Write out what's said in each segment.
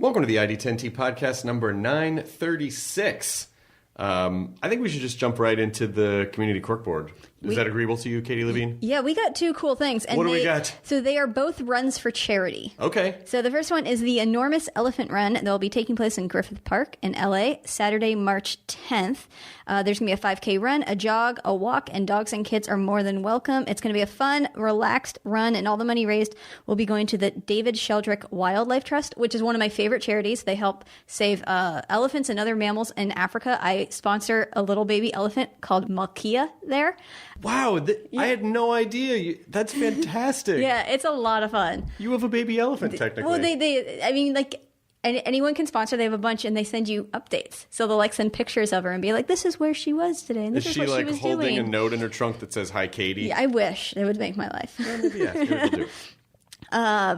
Welcome to the ID10T podcast number 936. I think we should just jump right into the community corkboard. Is that agreeable to you, Katie Levine? Yeah, we got two cool things. And what do we got? So they are both runs for charity. Okay. So the first one is the Enormous Elephant Run. That will be taking place in Griffith Park in LA, Saturday, March 10th. There's going to be a 5K run, a jog, a walk, and dogs and kids are more than welcome. It's going to be a fun, relaxed run, and all the money raised will be going to the David Sheldrick Wildlife Trust, which is one of my favorite charities. They help save elephants and other mammals in Africa. I sponsor a little baby elephant called Malkia there. Wow, I had no idea. That's fantastic. Yeah, it's a lot of fun. You have a baby elephant, technically. Well, anyone can sponsor. They have a bunch, and they send you updates. So they'll send pictures of her and be like, "This is where she was today, and this is what she was doing." Is she holding a note in her trunk that says "Hi, Katie"? Yeah, I wish it would make my life. Yeah, maybe we'll do.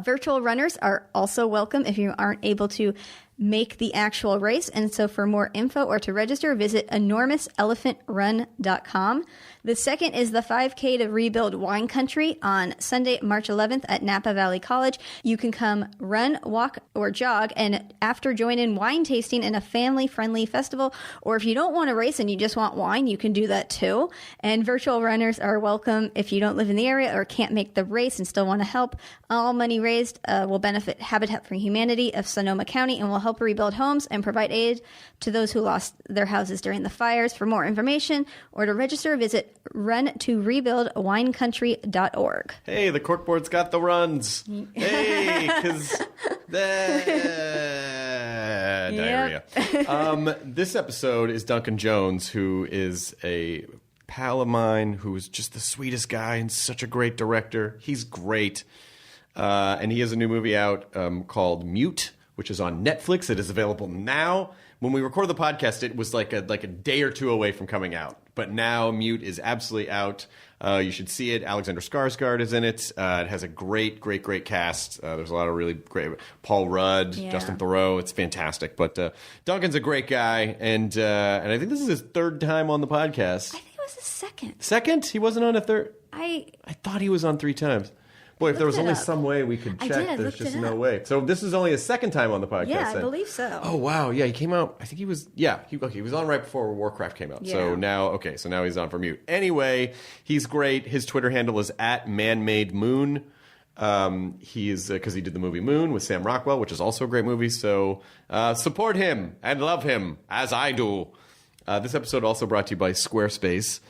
Virtual runners are also welcome if you aren't able to make the actual race. And so for more info or to register, visit enormouselephant.run.com. The second is the 5K to rebuild wine country on Sunday, March 11th at Napa Valley College. You can come run, walk, or jog, and after join in wine tasting in a family-friendly festival. Or if you don't want to race and you just want wine, you can do that too. And virtual runners are welcome if you don't live in the area or can't make the race and still want to help. All money raised will benefit Habitat for Humanity of Sonoma County and will help rebuild homes and provide aid to those who lost their houses during the fires. For more information or to register, visit runtorebuildwinecountry.org. Hey, the corkboard's got the runs. Hey, because diarrhea. This episode is Duncan Jones, who is a pal of mine, who's just the sweetest guy and such a great director. He's great. And he has a new movie out called Mute, which is on Netflix. It is available now. When we recorded the podcast, it was like a day or two away from coming out. But now Mute is absolutely out. You should see it. Alexander Skarsgård is in it. It has a great cast. There's a lot of really great... Paul Rudd, Justin Theroux. It's fantastic. But Duncan's a great guy. And I think this is his third time on the podcast. I think it was his second. Second? He wasn't on a third? I thought he was on 3 times. Boy, if there was only some way we could check, there's just no way. So this is only his second time on the podcast. Yeah, I believe so. Oh, wow. Yeah, he came out, I think he was, he was on right before Warcraft came out. Yeah. So now he's on for Mute. Anyway, he's great. His Twitter handle is @manmademoon. He is, because he did the movie Moon with Sam Rockwell, which is also a great movie. So support him and love him, as I do. This episode also brought to you by Squarespace.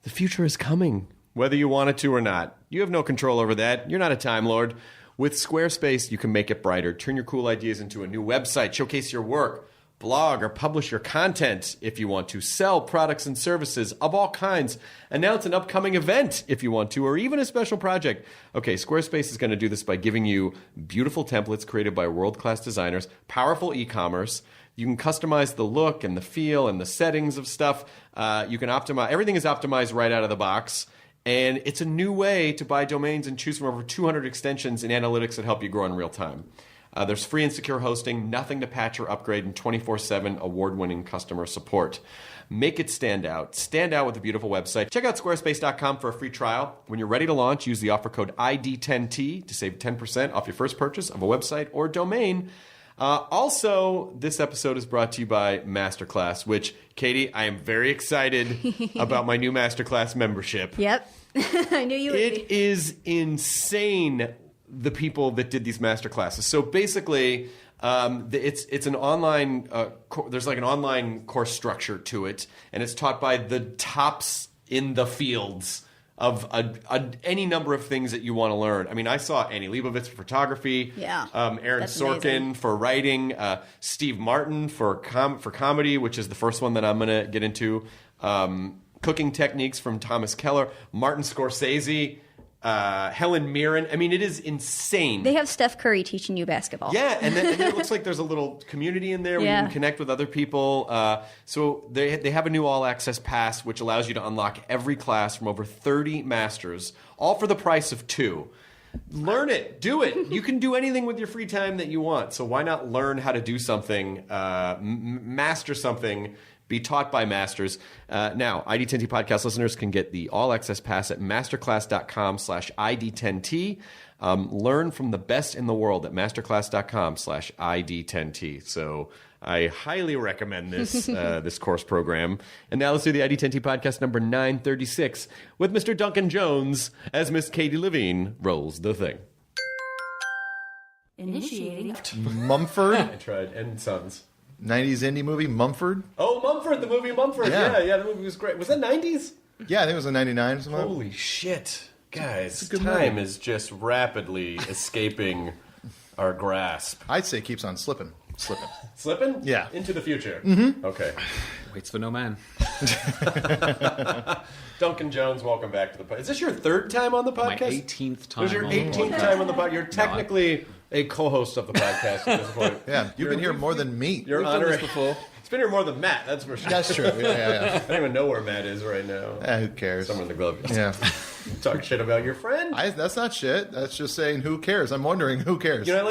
The future is coming, whether you want it to or not. You have no control over that. You're not a Time Lord. With Squarespace, you can make it brighter, turn your cool ideas into a new website, showcase your work, blog or publish your content if you want to, sell products and services of all kinds, announce an upcoming event if you want to, or even a special project. Okay, Squarespace is going to do this by giving you beautiful templates created by world-class designers, powerful e-commerce. You can customize the look and the feel and the settings of stuff. You can optimize. Everything is optimized right out of the box. And it's a new way to buy domains and choose from over 200 extensions and analytics that help you grow in real time. There's free and secure hosting, nothing to patch or upgrade, and 24/7 award-winning customer support. Make it stand out. Stand out with a beautiful website. Check out squarespace.com for a free trial. When you're ready to launch, use the offer code ID10T to save 10% off your first purchase of a website or domain. Also, this episode is brought to you by Masterclass, which, Katie, I am very excited about my new Masterclass membership. Yep. I knew you would be. It is insane, the people that did these Masterclasses. So basically, it's an online, there's like an online course structure to it, and it's taught by the tops in the fields of any number of things that you want to learn. I mean, I saw Annie Leibovitz for photography, Aaron Sorkin amazing. For writing, Steve Martin for comedy, which is the first one that I'm going to get into, cooking techniques from Thomas Keller, Martin Scorsese, Helen Mirren. I mean, it is insane. They have Steph Curry teaching you basketball. Yeah, and then it looks like there's a little community in there where you can connect with other people. So they have a new all-access pass, which allows you to unlock every class from over 30 masters, all for the price of 2. Learn it. Do it. You can do anything with your free time that you want. So why not learn how to do something, master something, be taught by masters. Now, ID10T podcast listeners can get the all-access pass at masterclass.com/ID10T. Learn from the best in the world at masterclass.com/ID10T. So I highly recommend this this course program. And now let's do the ID10T podcast number 936 with Mr. Duncan Jones as Miss Katie Levine rolls the thing. Initiating. Mumford. I tried. And Sons. 90s indie movie, Mumford. Oh, Mumford, the movie Mumford. Yeah, the movie was great. Was that 90s? Yeah, I think it was in 99 or something. Holy shit. Guys, time time is just rapidly escaping our grasp. I'd say it keeps on slipping. Slipping? Yeah. Into the future. Mm-hmm. Okay. Waits for no man. Duncan Jones, welcome back to the podcast. Is this your third time on the podcast? My 18th time. This is your on the 18th podcast. time on the podcast. You're technically a co-host of the podcast at this point. Yeah, you've been here more than me. You're We've done this honoring before. It's been here more than Matt, that's for sure. That's true. Yeah. I don't even know where Matt is right now. Who cares? Somewhere in the glove. Yeah. Talk shit about your friend. That's not shit. That's just saying who cares. I'm wondering who cares. You know, I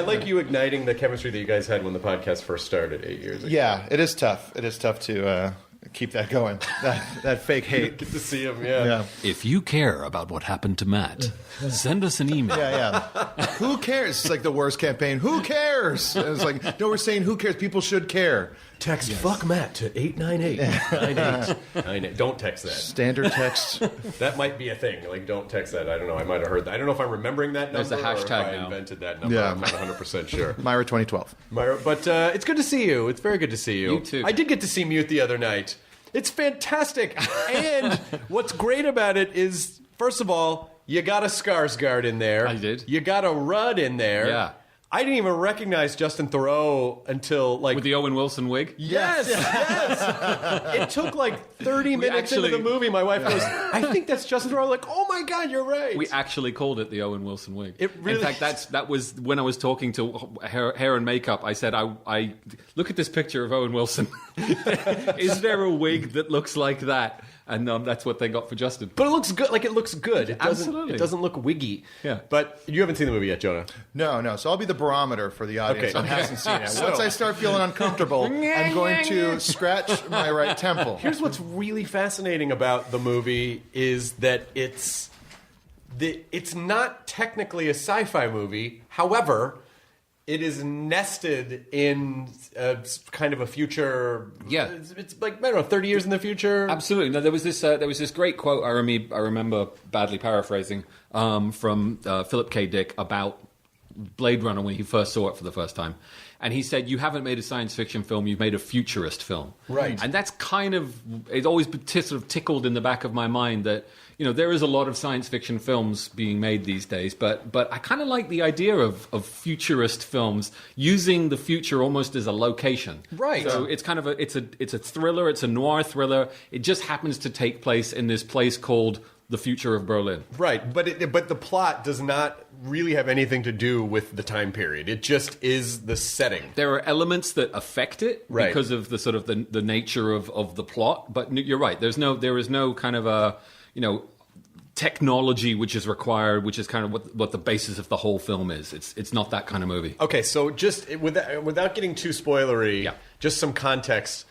like you igniting the chemistry that you guys had when the podcast first started 8 years ago. Yeah, it is tough. It is tough to keep that going. That fake hate. Get to see him, yeah. If you care about what happened to Matt, send us an email. Yeah. Who cares? It's like the worst campaign. Who cares? And it's like, no, we're saying who cares? People should care. Text fuck Matt to 898-9898. Don't text that. Standard text. That might be a thing. Like, don't text that. I don't know. I might have heard that. I don't know if I'm remembering that number There's a hashtag or if I now. invented that number. Yeah. I'm not 100% sure. Myra 2012. Myra, but it's good to see you. It's very good to see you. You too. I did get to see Mute the other night. It's fantastic. And what's great about it is, first of all, you got a Skarsgård in there. I did. You got a Rudd in there. Yeah. I didn't even recognize Justin Theroux until like With the Owen Wilson wig? Yes. It took like 30 minutes into the movie. My wife goes, I think that's Justin Theroux. I'm like, oh my God, you're right. We actually called it the Owen Wilson wig. It really- In fact, that was when I was talking to hair and makeup. I said, I look at this picture of Owen Wilson. Is there a wig that looks like that? And that's what they got for Justin. But it looks good. Like, it looks good. It doesn't, Absolutely. It doesn't look wiggy. Yeah. But you haven't seen the movie yet, Jonah. No. So I'll be the barometer for the audience Okay. that hasn't seen it. So- Once I start feeling uncomfortable, I'm going to scratch my right temple. Here's what's really fascinating about the movie is that it's not technically a sci-fi movie. However, it is nested in kind of a future. Yeah. It's like, I don't know, 30 years in the future. Absolutely. No, there was this great quote I remember badly paraphrasing from Philip K. Dick about Blade Runner when he first saw it for the first time. And he said, you haven't made a science fiction film, you've made a futurist film. Right. And that's kind of, it's always sort of tickled in the back of my mind that, there is a lot of science fiction films being made these days, but I kind of like the idea of futurist films using the future almost as a location. Right. So it's kind of it's a thriller, it's a noir thriller. It just happens to take place in this place called the future of Berlin. Right, but the plot does not really have anything to do with the time period. It just is the setting. There are elements that affect it Right. because of the sort of the nature of the plot, but you're right. There is no kind of a technology which is required, which is kind of what the basis of the whole film is. It's not that kind of movie. Okay, so just without getting too spoilery, Yeah. just some context.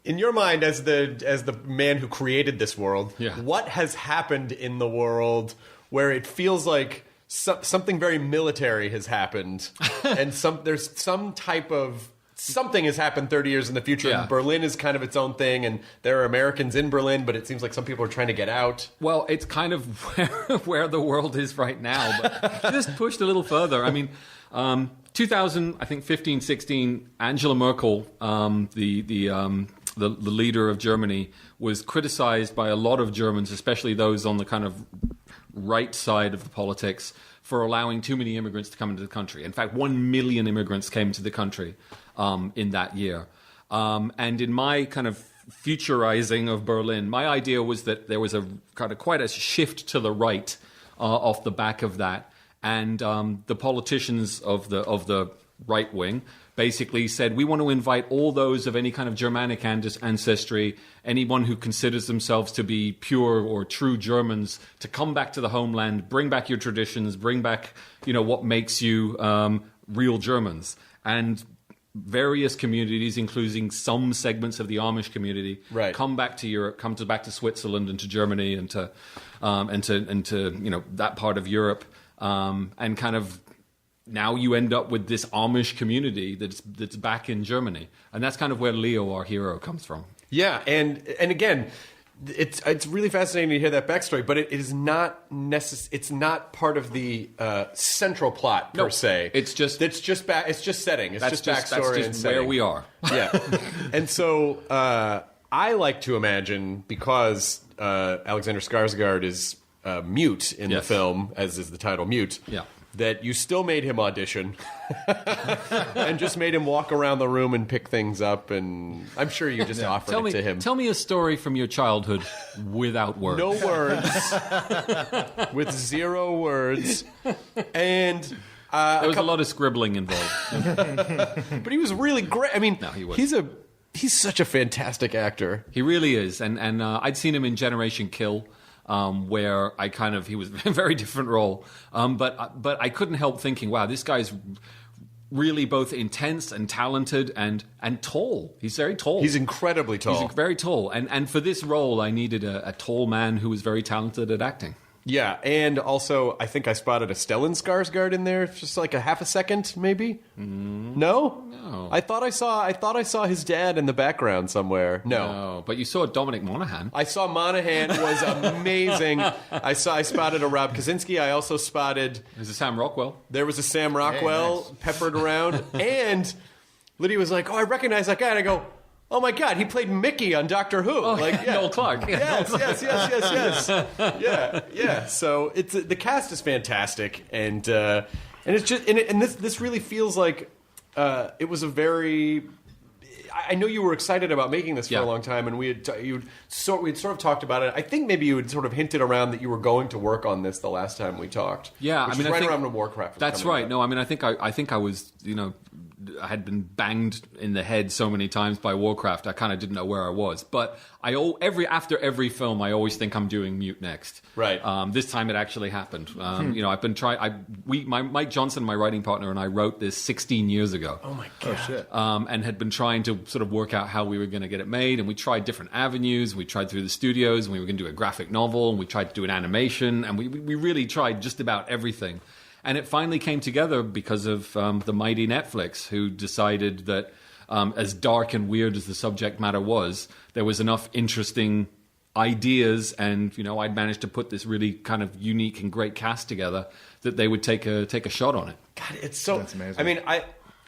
In your mind, as the man who created this world, Yeah. what has happened in the world where it feels like something very military has happened, and there's some type of something has happened 30 years in the future, Yeah. and Berlin is kind of its own thing, and there are Americans in Berlin, but it seems like some people are trying to get out. Well, it's kind of where the world is right now, but just pushed a little further. I mean, 2000, I think 15, 16, Angela Merkel, the leader of Germany, was criticized by a lot of Germans, especially those on the kind of right side of the politics, for allowing too many immigrants to come into the country. In fact, 1 million immigrants came to the country in that year. And in my kind of futurizing of Berlin, my idea was that there was a kind of quite a shift to the right off the back of that. And the politicians of the right wing basically said, we want to invite all those of any kind of Germanic ancestry, anyone who considers themselves to be pure or true Germans, to come back to the homeland, bring back your traditions, bring back, what makes you real Germans. And various communities, including some segments of the Amish community, Right. come back to Europe, back to Switzerland and to Germany and to that part of Europe, and kind of now you end up with this Amish community that's back in Germany, and that's kind of where Leo, our hero, comes from. Yeah, and again, it's really fascinating to hear that backstory, but it is not it's not part of the central plot per se. It's just setting. It's just backstory that's just and setting. where we are. Yeah, and so I like to imagine, because Alexander Skarsgård is mute in the film, as is the title, Mute. Yeah. That you still made him audition and just made him walk around the room and pick things up, and I'm sure you just offered it to him. Tell me a story from your childhood without words. No words, with 0 words, and there was a lot of scribbling involved. but he was really great. I mean, No, he was. he's such a fantastic actor. He really is, and I'd seen him in Generation Kill. Where he was a very different role, but I couldn't help thinking, wow, this guy's really both intense and talented and tall. He's very tall. He's incredibly tall. He's very tall, and for this role, I needed a tall man who was very talented at acting. Yeah, and also I think I spotted a Stellan Skarsgård in there, just like a half a second, maybe. No, I thought I saw his dad in the background somewhere. No, But you saw Dominic Monaghan. I saw Monaghan was amazing. I spotted a Rob Kaczynski. I also spotted There's a Sam Rockwell. there was a Sam Rockwell peppered around, and Lydia was like, "Oh, I recognize that guy," and I go, "Oh my God, he played Mickey on Doctor Who." Noel Clark. Yes. Yeah. So the cast is fantastic, and it's just and this really feels like it was a very. I know you were excited about making this for a long time, and we had sort of talked about it. I think maybe you had sort of hinted around that you were going to work on this the last time we talked. Yeah, which I mean, was right I think around when Warcraft was that's coming right. out. No, I mean, I think I was, I had been banged in the head so many times by Warcraft, I kind of didn't know where I was. But after every film, I always think I'm doing Mute next. Right. This time it actually happened. I've been trying. Mike Johnson, my writing partner, and I wrote this 16 years ago. Oh my God. Oh, shit. And had been trying to sort of work out how we were going to get it made, and we tried different avenues. We tried through the studios, and we were going to do a graphic novel, and we tried to do an animation, and we really tried just about everything. And it finally came together because of the mighty Netflix, who decided that as dark and weird as the subject matter was, there was enough interesting ideas, and I'd managed to put this really kind of unique and great cast together that they would take a shot on it. God, it's so. That's amazing. I mean, I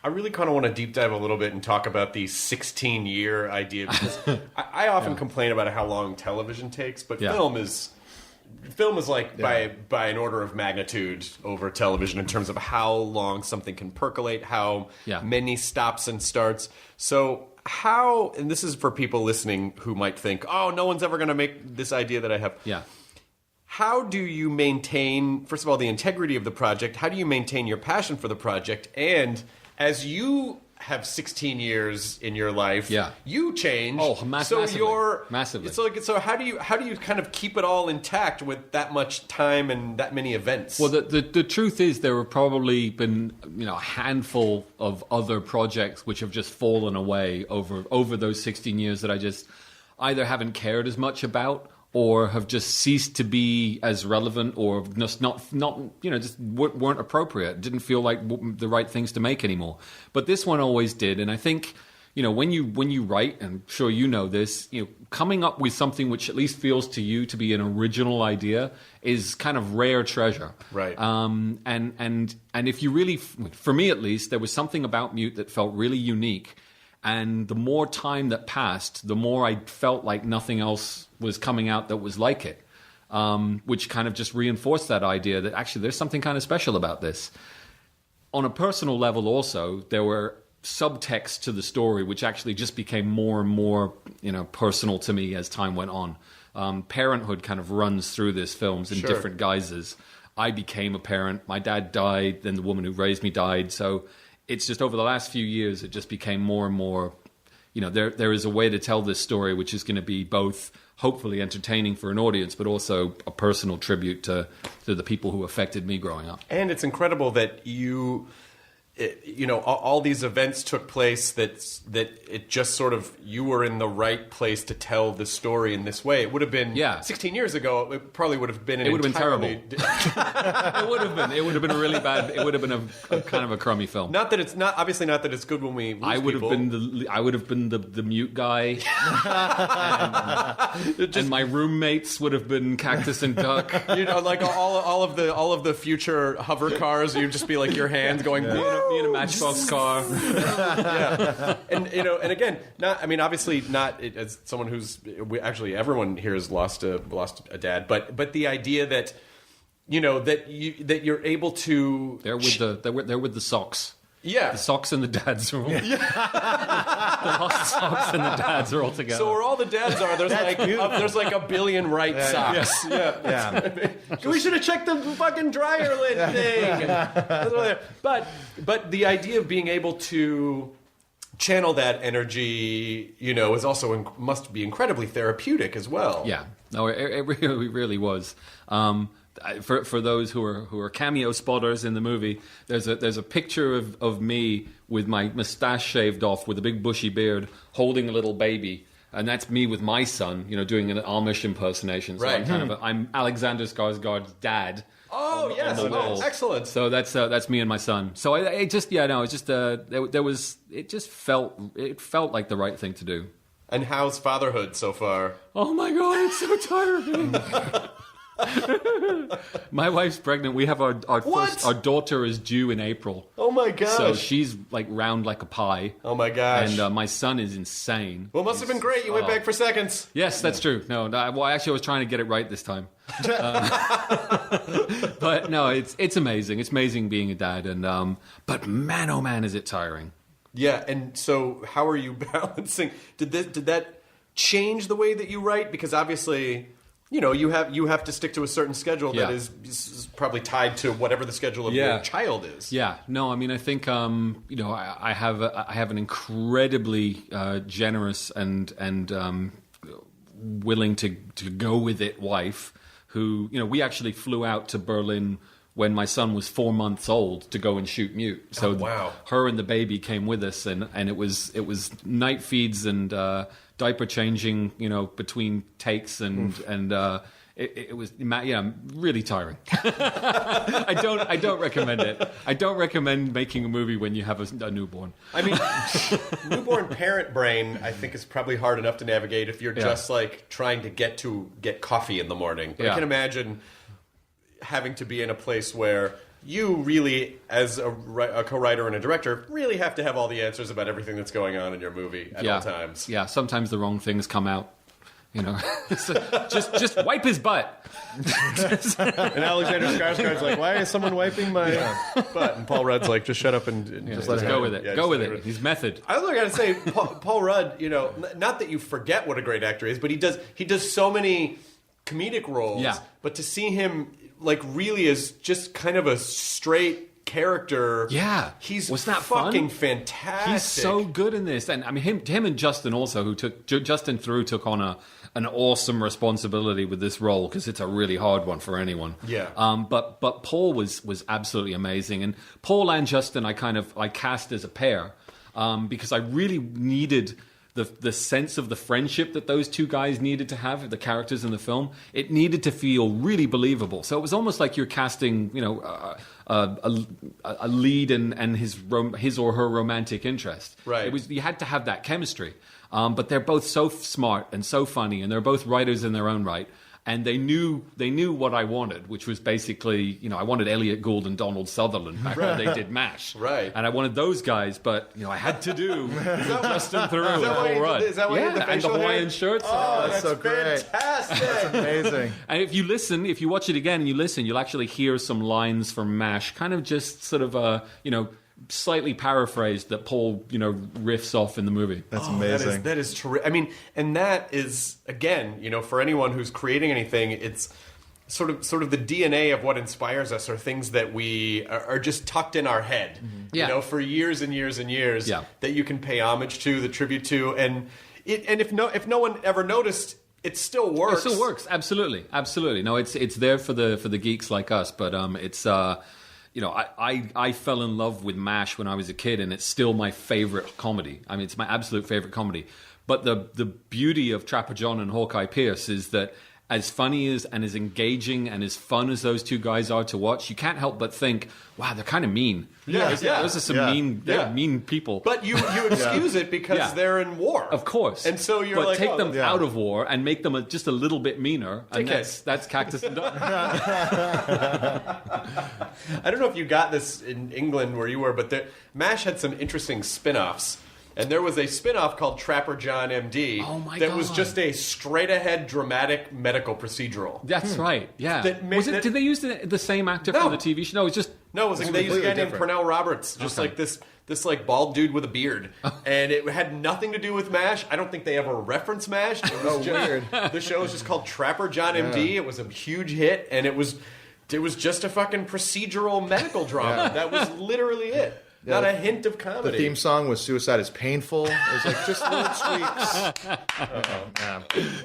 really kind of want to deep dive a little bit and talk about the 16-year idea, because I often complain about how long television takes, but film is like by an order of magnitude over television in terms of how long something can percolate, how many stops and starts. So how, and this is for people listening who might think, oh, no one's ever going to make this idea that I have. Yeah. How do you maintain, first of all, the integrity of the project? How do you maintain your passion for the project? And as you have 16 years in your life, you change. Oh, so massively. So how do you kind of keep it all intact with that much time and that many events? Well, the truth is there have probably been a handful of other projects which have just fallen away over those 16 years that I just either haven't cared as much about, or have just ceased to be as relevant, or just not just weren't appropriate. Didn't feel like the right things to make anymore. But this one always did, and I think when you write, and I'm sure you know this, coming up with something which at least feels to you to be an original idea is kind of rare treasure. Right. And if you really, for me at least, there was something about Mute that felt really unique. And the more time that passed, the more I felt like nothing else was coming out that was like it, which kind of just reinforced that idea that actually there's something kind of special about this. On a personal level also, there were subtext to the story which actually just became more and more personal to me as time went on. Parenthood kind of runs through this films in different guises. I became a parent. My dad died, then the woman who raised me died. So it's just over the last few years, it just became more and more, there is a way to tell this story which is going to be both hopefully entertaining for an audience, but also a personal tribute to the people who affected me growing up. And it's incredible that you all these events took place that it just sort of, you were in the right place to tell the story in this way. It would have been 16 years ago. It probably would have been. It would have been terrible. It would have been. It would have been a really bad. It would have been a kind of a crummy film. Not that it's not obviously not that it's good when we lose I would people. have been the mute guy, and my roommates would have been Cactus and Duck. Like all of the future hover cars. You'd just be like your hands going. Me in a Matchbox car. And again, obviously not as someone who's actually everyone here has lost a dad, but the idea that that you're able to they're with the socks. Yeah, the socks and the dads are all. The lost socks and the dads are all together. So where all the dads are, there's like a billion right socks. Yeah. We should have checked the fucking dryer lid thing. But the idea of being able to channel that energy, is also must be incredibly therapeutic as well. Yeah, no, it really was. For those who are cameo spotters in the movie, there's a picture of me with my mustache shaved off, with a big bushy beard, holding a little baby, and that's me with my son, doing an Amish impersonation. So right. I'm Alexander Skarsgård's dad. Oh yes, excellent. So that's me and my son. So it just felt like the right thing to do. And how's fatherhood so far? Oh my God, it's so tiring. My wife's pregnant. We have our daughter is due in April. Oh my gosh. So she's like round like a pie. Oh my gosh. And my son is insane. Well, it must have been great. You went back for seconds. Yes, that's true. No, well, actually I was trying to get it right this time. But no, it's amazing. It's amazing being a dad, and but man, oh man, is it tiring. Yeah, and so how are you balancing? Did that change the way that you write? Because obviously, you have to stick to a certain schedule that is probably tied to whatever the schedule of your child is. Yeah, no, I think I have an incredibly generous and willing to go with it wife who we actually flew out to Berlin when my son was 4 months old to go and shoot Mute. So her and the baby came with us, and it was night feeds and diaper changing, between takes, and it was really tiring. I don't recommend it. I don't recommend making a movie when you have a newborn. I mean, newborn parent brain, I think, is probably hard enough to navigate if you're just like trying to get coffee in the morning. But I can imagine having to be in a place where you really, as a co-writer and a director, really have to have all the answers about everything that's going on in your movie at all times. Yeah, sometimes the wrong things come out. Just wipe his butt. And Alexander Skarsgård's like, why is someone wiping my butt? And Paul Rudd's like, just shut up and just let it go with it. Go with it. He's method. I also got to say, Paul Rudd, not that you forget what a great actor is, but he does so many comedic roles. Yeah. But to see him like really as just kind of a straight character. Yeah. He's was that fucking fun? Fantastic. He's so good in this. And I mean him and Justin also, Justin Theroux took on an awesome responsibility with this role, because it's a really hard one for anyone. Yeah. But Paul was absolutely amazing. And Paul and Justin I cast as a pair, because I really needed the sense of the friendship that those two guys needed to have, the characters in the film. It needed to feel really believable. So it was almost like you're casting, a lead and his or her romantic interest. Right. You had to have that chemistry. But they're both so smart and so funny, and they're both writers in their own right. And they knew what I wanted, which was basically, I wanted Elliot Gould and Donald Sutherland back when they did MASH. Right. And I wanted those guys, but, I had to do Justin Theroux and Paul Rudd. Is that why you had the facial and the Hawaiian hair? shirts. Oh, that's so great. Fantastic. That's amazing. And if you watch it again and you listen, you'll actually hear some lines from MASH, kind of just sort of, slightly paraphrased that Paul, riffs off in the movie. That's amazing. That is terrific. I mean, and that is, again, for anyone who's creating anything, it's sort of the DNA of what inspires us are things that we are just tucked in our head, for years and years and years, that you can pay homage to, the tribute to, and if no one ever noticed, it still works. It still works. Absolutely. No, it's there for the geeks like us, but it's I fell in love with MASH when I was a kid, and it's still my favorite comedy. I mean, it's my absolute favorite comedy. But the beauty of Trapper John and Hawkeye Pierce is that as funny as and as engaging and as fun as those two guys are to watch, you can't help but think, wow, they're kind of mean. Those are some mean people. But you excuse it because they're in war. Of course. And so you're but like, take them out of war and make them just a little bit meaner. And that's Cactus and Duck. I don't know if you got this in England where you were, but MASH had some interesting spin-offs. And there was a spin-off called Trapper John MD that was just a straight-ahead dramatic medical procedural. That's right, yeah. Did they use the same actor for the TV show? No, it was just... No, it was like they used a guy named Pernell Roberts, just like this like bald dude with a beard. And it had nothing to do with MASH. I don't think they ever referenced MASH. It was weird. The show was just called Trapper John MD. It was a huge hit, and it was just a fucking procedural medical drama. That was literally it. Not a hint of comedy. The theme song was "Suicide is Painful." It was like just little tweaks.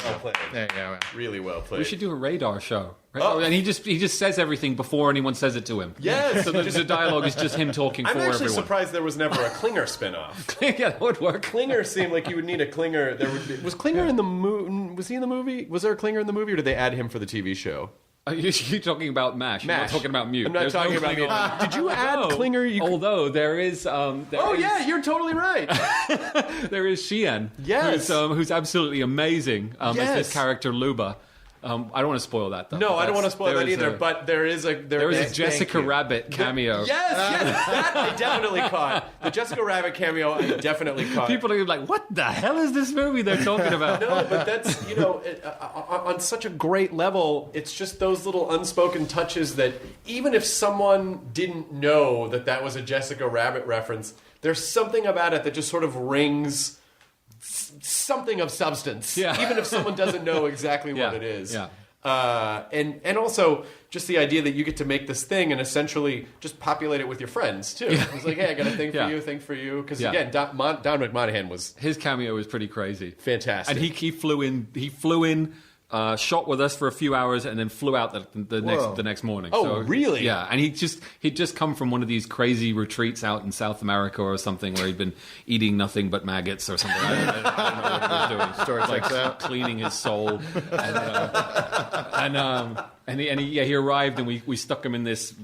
Well played. There you go. Really well played. We should do a radar show. Right? Oh. And he just says everything before anyone says it to him. Yes. So the dialogue is just him talking for everyone. I'm actually surprised there was never a Klinger spinoff. Yeah, that would work. Klinger seemed like you would need a Klinger. Was Klinger in the movie? Was he in the movie? Was there a Klinger in the movie, or did they add him for the TV show? You're talking about MASH. You're not talking about Mute. I'm not talking about Mute. Did you add Klinger? Although there is... yeah, you're totally right. There is Sheehan. Yes. Who's absolutely amazing as this character, Luba. I don't want to spoil that, though. No, I don't want to spoil that either, but there is a Jessica Rabbit cameo. Yes, that I definitely caught. The Jessica Rabbit cameo, I definitely caught. People are like, what the hell is this movie they're talking about? No, but that's, on such a great level, it's just those little unspoken touches that even if someone didn't know that was a Jessica Rabbit reference, there's something about it that just sort of rings something of substance, even if someone doesn't know exactly what it is. Yeah. And also just the idea that you get to make this thing and essentially just populate it with your friends too. It's like, hey, I got a thing for you, because again, Don McMonahan his cameo was pretty crazy, fantastic, and he flew in. Shot with us for a few hours and then flew out the next morning. Oh, so, really? Yeah, and he'd just come from one of these crazy retreats out in South America or something where he'd been eating nothing but maggots or something. I don't know what he was doing. Stories like that. Cleaning his soul. And he arrived and we stuck him in this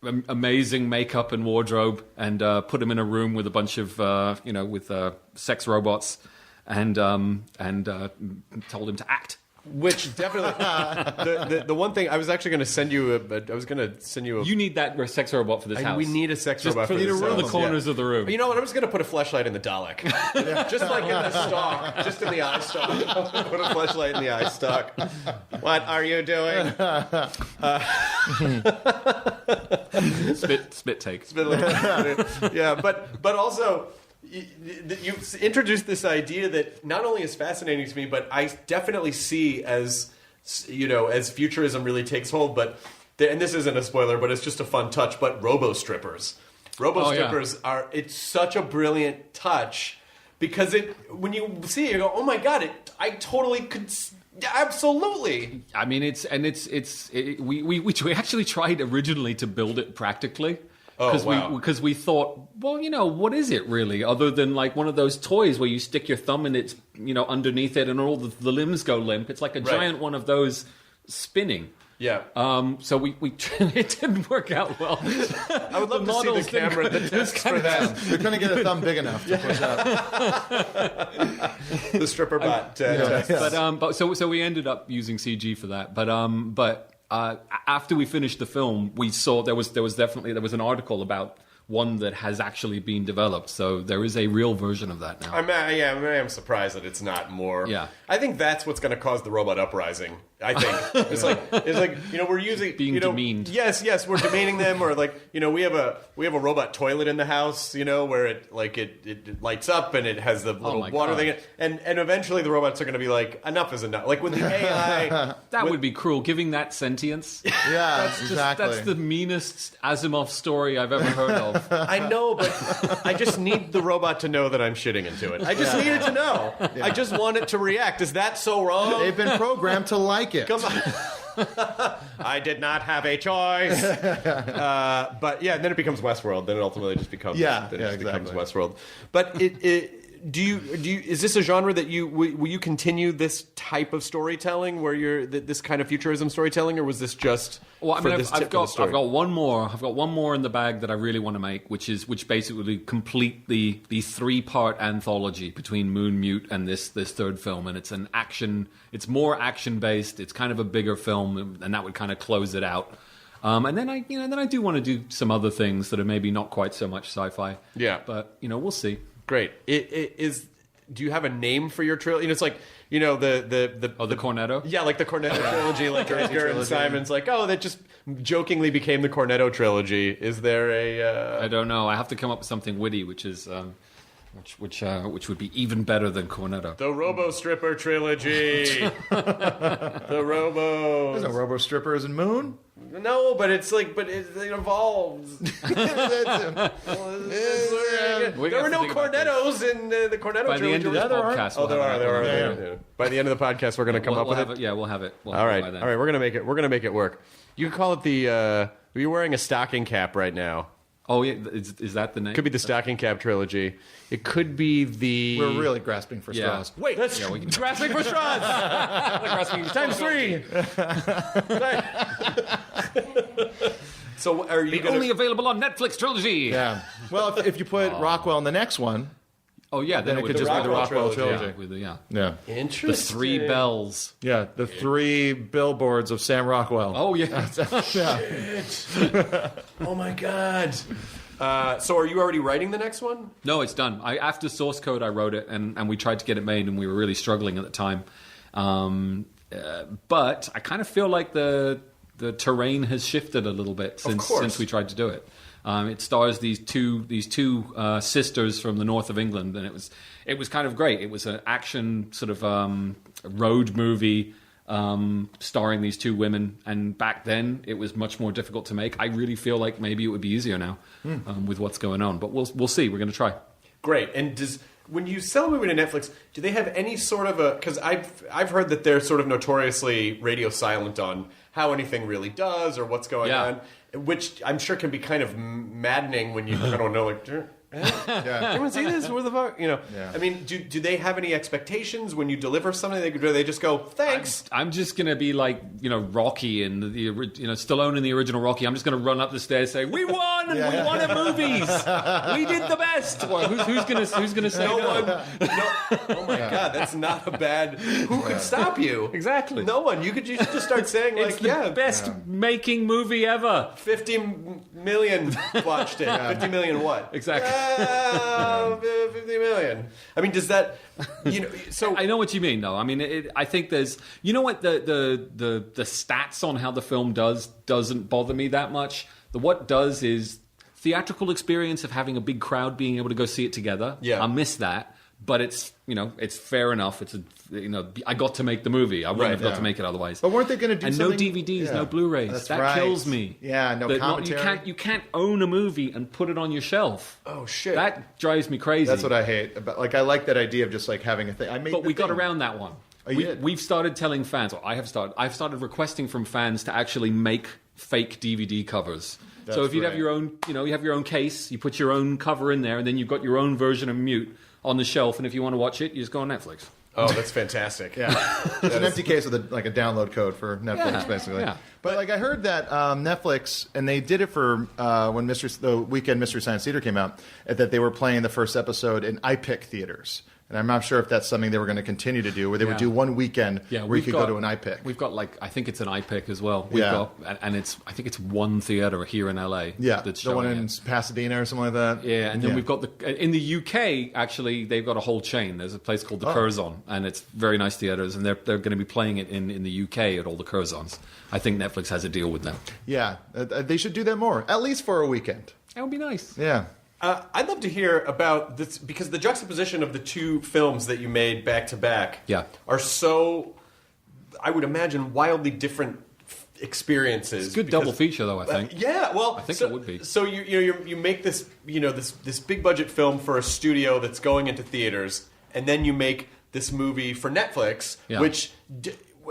amazing makeup and wardrobe and put him in a room with a bunch of with sex robots and told him to act. Which definitely, the one thing I was actually going to send you You need that sex robot for this house. We need a sex robot for this this house. house. The corners of the room. You know what? I'm just going to put a fleshlight in the Dalek. Just like in the stalk, just in the eye stalk. Put a fleshlight in the eye stalk. What are you doing? Spit take. Yeah, but also. You introduced this idea that not only is fascinating to me, but I definitely see as futurism really takes hold. And this isn't a spoiler, but it's just a fun touch. But robo-strippers are, it's such a brilliant touch because when you see it, you go, oh my God, I totally could. Absolutely. I mean, we actually tried originally to build it practically. Because we thought, well, what is it really, other than like one of those toys where you stick your thumb and it's underneath it and all the limbs go limp. It's like a giant one of those spinning. Yeah. So we it didn't work out well. I would love to see the camera that tests for that. They're going to get a thumb big enough to push out. The stripper bot. But so we ended up using CG for that. But after we finished the film, we saw there was an article about one that has actually been developed. So there is a real version of that now. I am surprised that it's not more. Yeah. I think that's what's going to cause the robot uprising. I think it's like we're using being demeaned. Yes, we're demeaning them, or we have a robot toilet in the house, where it lights up and it has the little water thing, and eventually the robots are going to be like, enough is enough. Like with the AI, would be cruel. Giving that sentience, exactly. That's the meanest Asimov story I've ever heard of. I know, but I just need the robot to know that I'm shitting into it. I just need it to know. I just want it to react. Is that so wrong? They've been programmed to like it. Come on. I did not have a choice. But yeah, then it becomes Westworld. Then it ultimately just becomes becomes Westworld. But do you is this a genre that will you continue this type of storytelling where you're this kind of futurism storytelling, or was this just I've got one more in the bag that I really want to make, which basically complete the 3-part anthology between Moon, Mute, and this third film, and it's more action based. It's kind of a bigger film, and that would kind of close it out. And then I do want to do some other things that are maybe not quite so much sci-fi. Yeah, but we'll see. Great. Do you have a name for your trilogy? The Cornetto? Yeah, like the Cornetto trilogy, like Edgar and Simon's like, that just jokingly became the Cornetto trilogy. Is there a I don't know. I have to come up with something witty, which is which would be even better than Cornetto. The Robo Stripper trilogy. The Robo. There's no Robo Strippers in Moon. No, but it evolves. There were no Cornettos in the Cornetto By trilogy. The end of this podcast, there are. By the end of the podcast, we're going to come up with it. Yeah, we'll have it. All right. We're going to make it. We're going to make it work. You can call it the. You're wearing a stocking cap right now. Oh yeah, is that the name? Could be the stocking cap trilogy. It could be the. We're really grasping for straws. Wait, that's grasping for straws. Times 3. So are you only available on Netflix trilogy? Yeah. Well, if you put Rockwell in the next one. Oh yeah, then it could just be the Rockwell trilogy. Yeah. Interesting. The 3 bells. Yeah, the 3 billboards of Sam Rockwell. Oh yeah. Oh my God. So are you already writing the next one? No, it's done. After Source Code, I wrote it, and we tried to get it made, and we were really struggling at the time. But I kind of feel like the terrain has shifted a little bit since we tried to do it. It stars these two sisters from the north of England, and it was kind of great. It was an action sort of road movie starring these 2 women, and back then it was much more difficult to make. I really feel like maybe it would be easier now with what's going on, but we'll see. We're going to try. Great. And when you sell a movie to Netflix, do they have any sort of because I've heard that they're sort of notoriously radio silent on how anything really does or what's going on, which I'm sure can be kind of maddening when you don't know, like, anyone see this? What the fuck? Yeah. I mean, do they have any expectations when you deliver something? Do they just go, thanks? I'm just gonna be like, Rocky and Stallone in the original Rocky. I'm just gonna run up the stairs saying, "We won! We won at movies. We did the best." Well, who's gonna say no? No. Oh my God, that's not a bad. Who could stop you? Exactly. No one. You should just start saying like, it's the best making movie ever. 50 million watched it. 50 million what? Exactly. 50 million. I mean, does that, so I know what you mean, though. I mean, I think there's, what the stats on how the film doesn't bother me that much. What does is theatrical experience of having a big crowd being able to go see it together. Yeah. I miss that. But it's fair enough. It's I got to make the movie. I wouldn't have got to make it otherwise. But weren't they going to do and something? no DVDs, no Blu-rays. That kills me. Yeah, no commentary. You can't own a movie and put it on your shelf. Oh shit, that drives me crazy. That's what I hate. I like that idea of just like having a thing. But we got around that one. Oh, you did? We've started telling fans. Or I've started requesting from fans to actually make fake DVD covers. So if you have your own, you have your own case, you put your own cover in there, and then you've got your own version of Mute on the shelf, and if you want to watch it, you just go on Netflix. Oh, that's fantastic. Yeah. It's an empty case with a download code for Netflix, basically. Yeah. But I heard that Netflix, and they did it for when the weekend Mystery Science Theater came out, that they were playing the first episode in iPic theaters. And I'm not sure if that's something they were going to continue to do, where they would do one weekend where you could go to an iPic. We've got I think it's an iPic as well. I think it's one theater here in LA. Yeah, that's the one in Pasadena or something like that. Yeah, and then we've got in the UK, actually, they've got a whole chain. There's a place called the Curzon, and it's very nice theaters, and they're going to be playing it in the UK at all the Curzons. I think Netflix has a deal with them. Yeah, they should do that more, at least for a weekend. That would be nice. Yeah. I'd love to hear about this, because the juxtaposition of the 2 films that you made back to back are so, I would imagine, wildly different experiences. It's a good double feature, though, I think. Yeah, well, I think it would be. So you make this this big budget film for a studio that's going into theaters, and then you make this movie for Netflix, which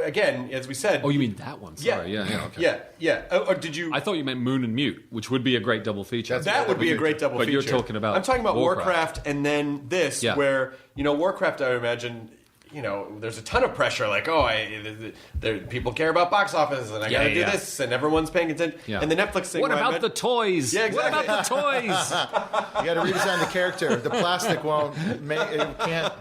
again, as we said. Oh, you mean that one? Sorry. Yeah. Okay. Yeah. Or did you? I thought you meant Moon and Mute, which would be a great double feature. That would be a great double feature. But you're talking about. I'm talking about Warcraft and then this, where Warcraft. I imagine. There's a ton of pressure. Like, people care about box office, and I got to do this, and everyone's paying attention. Yeah. And the Netflix thing. What about the toys? Yeah, exactly. What about the toys? You got to redesign the character. The plastic won't make it. Can't.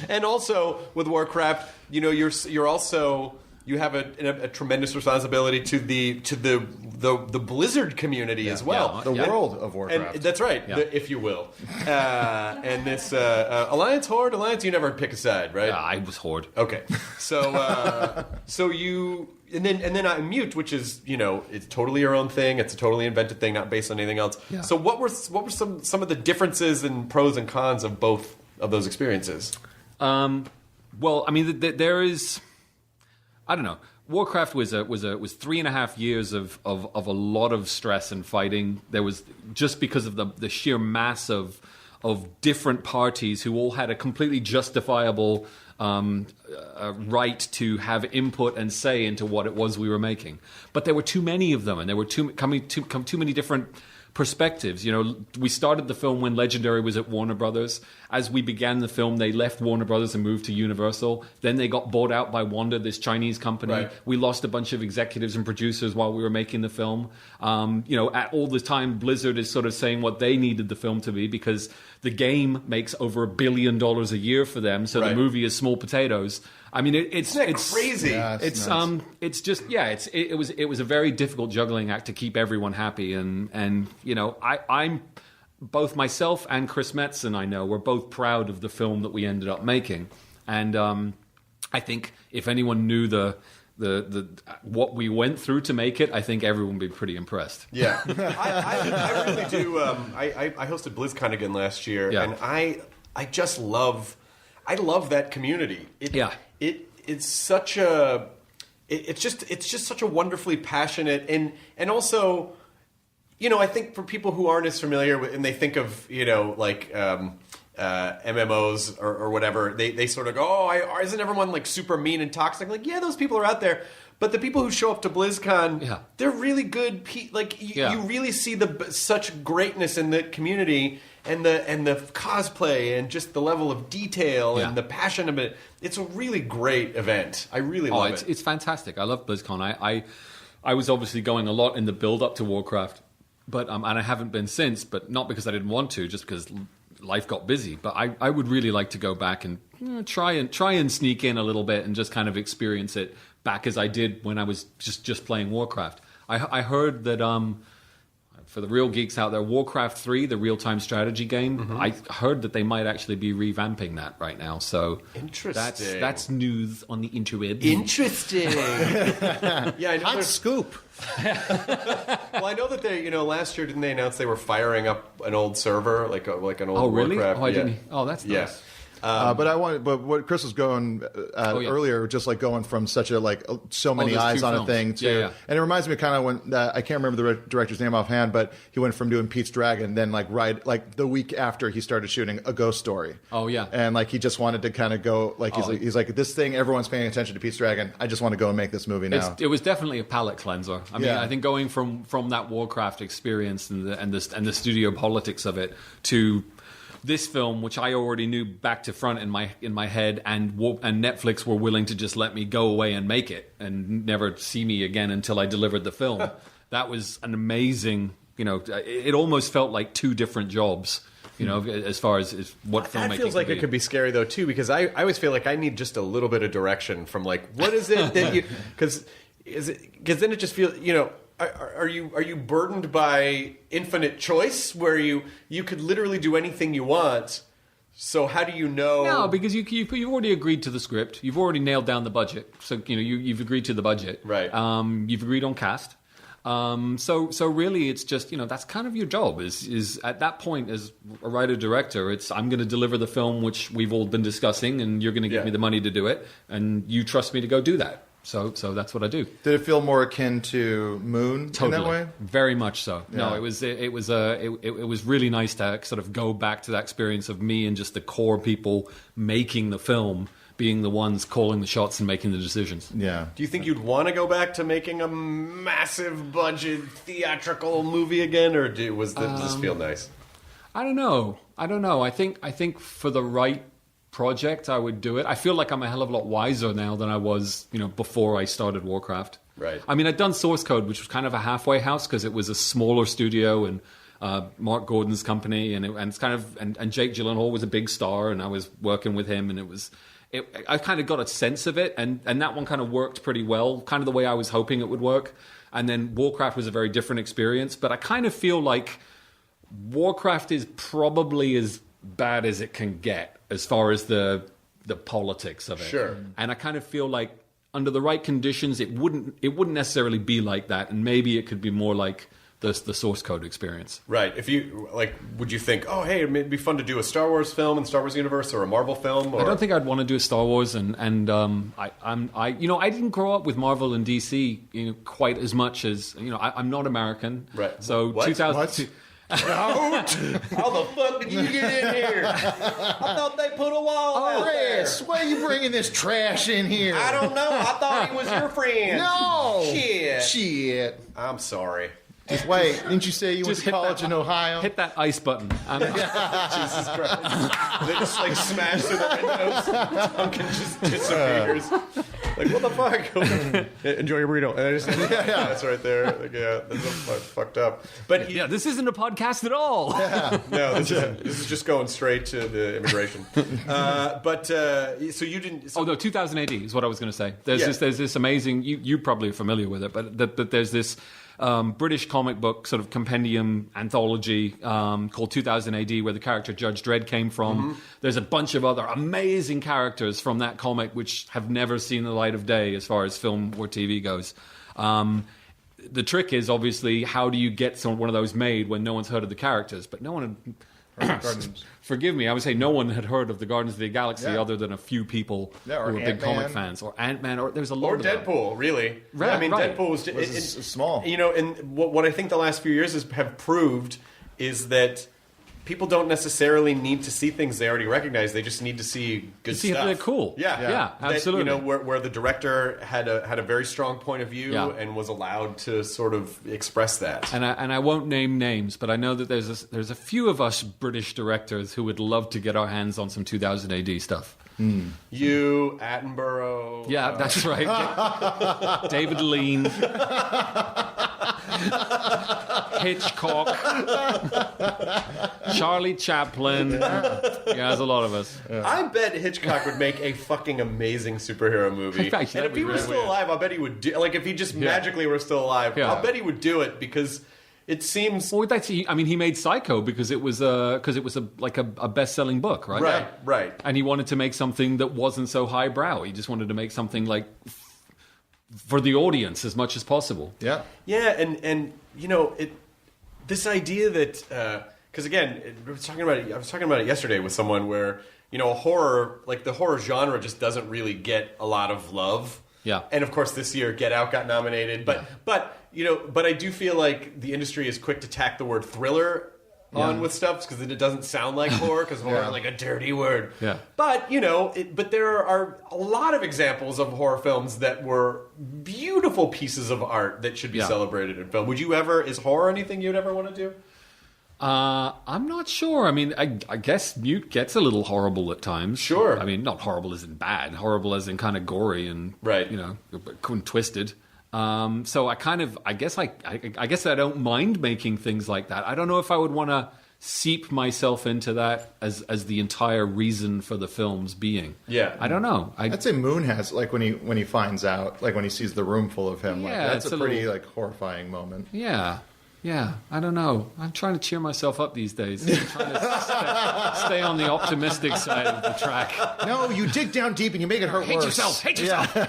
And also with Warcraft, you're also. You have a tremendous responsibility to the Blizzard community as well. The world of Warcraft. And that's right, if you will. And this Alliance, Horde, Alliance, you never pick a side, right? Yeah, I was Horde. Okay. So you and then Mute, which is it's totally your own thing. It's a totally invented thing, not based on anything else. Yeah. So what were some of the differences and pros and cons of both of those experiences? Well, I mean, there is. I don't know. Warcraft was 3.5 years of a lot of stress and fighting. There was just because of the sheer mass of different parties who all had a completely justifiable right to have input and say into what it was we were making. But there were too many of them, and there were too many different perspectives. We started the film when Legendary was at Warner Brothers. As we began the film, they left Warner Brothers and moved to Universal. Then they got bought out by Wanda, this Chinese company. Right. We lost a bunch of executives and producers while we were making the film. At all the time, Blizzard is sort of saying what they needed the film to be because the game makes over $1 billion a year for them. So the movie is small potatoes. I mean, it's crazy. Yeah, it was a very difficult juggling act to keep everyone happy, and I'm both myself and Chris Metzen, I know, we're both proud of the film that we ended up making, and I think if anyone knew the what we went through to make it, I think everyone would be pretty impressed. Yeah, I really do. I hosted BlizzCon again last year, and I just love that community. It's such a it's just such a wonderfully passionate and also I think for people who aren't as familiar with and they think of MMOs or whatever, they sort of go, isn't everyone like super mean and toxic? Like, yeah, those people are out there. But the people who show up to BlizzCon, they're really good. You really see such greatness in the community and the cosplay and just the level of detail and the passion of it. It's a really great event. I really love it. It's fantastic. I love BlizzCon. I was obviously going a lot in the build up to Warcraft, but and I haven't been since. But not because I didn't want to, just because life got busy. But I would really like to go back and try and sneak in a little bit and just kind of experience it back as I did when I was just playing Warcraft. I heard that for the real geeks out there, Warcraft 3, the real-time strategy game, I heard that they might actually be revamping that right now. So interesting. That's news on the interweb. Interesting. Yeah, I know. Hot scoop. Well, I know that they, last year didn't they announce they were firing up an old server, like an old Oh, really? Warcraft? Oh, I didn't. Oh, that's nice. Yeah. But what Chris was going earlier, just like going from such a so many eyes on a thing to, and it reminds me kind of when I can't remember the director's name offhand, but he went from doing Pete's Dragon, then right the week after he started shooting A Ghost Story. Oh yeah, and he just wanted to kind of go he's like this thing everyone's paying attention to Pete's Dragon. I just want to go and make this movie now. It was definitely a palate cleanser. I mean, I think going from that Warcraft experience and the studio politics of it to this film, which I already knew back to front in my head, and Netflix were willing to just let me go away and make it and never see me again until I delivered the film. That was an amazing, it almost felt like two different jobs, as far as what filmmaking. That feels like it could be scary though too, because I always feel like I need just a little bit of direction from what is it that you because then it just feels Are you burdened by infinite choice where you could literally do anything you want? So how do you know? No, because you've already agreed to the script. You've already nailed down the budget. So you've agreed to the budget. Right. You've agreed on cast. So really, it's just that's kind of your job. Is at that point as a writer director, I'm going to deliver the film which we've all been discussing, and you're going to give me the money to do it, and you trust me to go do that. So that's what I do. Did it feel more akin to Moon in that way? Very much so. Yeah. No, it was really nice to sort of go back to that experience of me and just the core people making the film being the ones calling the shots and making the decisions. Yeah. Do you think you'd want to go back to making a massive budget theatrical movie again, or does this feel nice? I don't know. I think for the right project, I would do it. I feel like I'm a hell of a lot wiser now than I was, before I started Warcraft. Right. I mean, I'd done Source Code, which was kind of a halfway house because it was a smaller studio and Mark Gordon's company, and it's kind of and Jake Gyllenhaal was a big star, and I was working with him, and I kind of got a sense of it, and that one kind of worked pretty well, kind of the way I was hoping it would work. And then Warcraft was a very different experience, but I kind of feel like Warcraft is probably as bad as it can get as far as the politics of it. Sure. And I kind of feel like under the right conditions, it wouldn't necessarily be like that, and maybe it could be more like the Source Code experience. Right. If you would you think, oh, hey, it'd be fun to do a Star Wars film in the Star Wars universe or a Marvel film? Or... I don't think I'd want to do a Star Wars, and I didn't grow up with Marvel and DC quite as much as I'm not American. Right. So what? 2000. How the fuck did you get in here? I thought they put a wall out there. Chris, why are you bringing this trash in here? I don't know. I thought he was your friend. No. Shit. I'm sorry. Just wait. Didn't you say you went to college in Ohio? Hit that ice button. Jesus Christ. They just smash through the windows. Duncan just disappears. What the fuck? Enjoy your burrito. And that's right there. That's fucked up. But this isn't a podcast at all. No, this is just going straight to the immigration. So you didn't. So, 2000 AD is what I was going to say. There's this amazing. You probably are familiar with it, but there's this. British comic book sort of compendium anthology called 2000 AD, where the character Judge Dredd came from. Mm-hmm. There's a bunch of other amazing characters from that comic which have never seen the light of day as far as film or TV goes. The trick is obviously how do you get one of those made when no one's heard of the characters, but no one had... Forgive me, I would say no one had heard of the Guardians of the Galaxy other than a few people who were big comic fans, or Ant-Man, or there's a lot or of Deadpool, really. Right, I mean, right. Deadpool was small. And what I think the last few years have proved is that people don't necessarily need to see things they already recognize. They just need to see good stuff. They're cool. Yeah, absolutely. That, where the director had a very strong point of view and was allowed to sort of express that. And I won't name names, but I know that there's a few of us British directors who would love to get our hands on some 2000 AD stuff. You, Attenborough. Yeah, that's right. David Lean. Hitchcock. Charlie Chaplin. There's a lot of us. I bet Hitchcock would make a fucking amazing superhero movie. Fact, and if he were still alive, I'll bet he would do. If he just magically were still alive, I'll bet he would do it because. It seems. Well, he made Psycho because it was a best-selling book, right? Right. And he wanted to make something that wasn't so highbrow. He just wanted to make something for the audience as much as possible. Yeah. Yeah, and this idea that because again, I was talking about it yesterday with someone where a horror the horror genre just doesn't really get a lot of love. Yeah. And of course, this year Get Out got nominated, but I do feel like the industry is quick to tack the word thriller on with stuff because it doesn't sound like horror because horror is like a dirty word. Yeah. But but there are a lot of examples of horror films that were beautiful pieces of art that should be celebrated in film. Is horror anything you'd ever want to do? I'm not sure. I mean, I guess Mute gets a little horrible at times. Sure. I mean, not horrible as in bad, horrible as in kind of gory and twisted. So I guess I don't mind making things like that. I don't know if I would want to seep myself into that as the entire reason for the film's being. Yeah. I don't know. I'd say Moon has when he finds out, when he sees the room full of him. That's a pretty horrifying moment. Yeah. Yeah, I don't know. I'm trying to cheer myself up these days. I'm trying to stay on the optimistic side of the track. No, you dig down deep and you make it hurt worse. Hate yourself.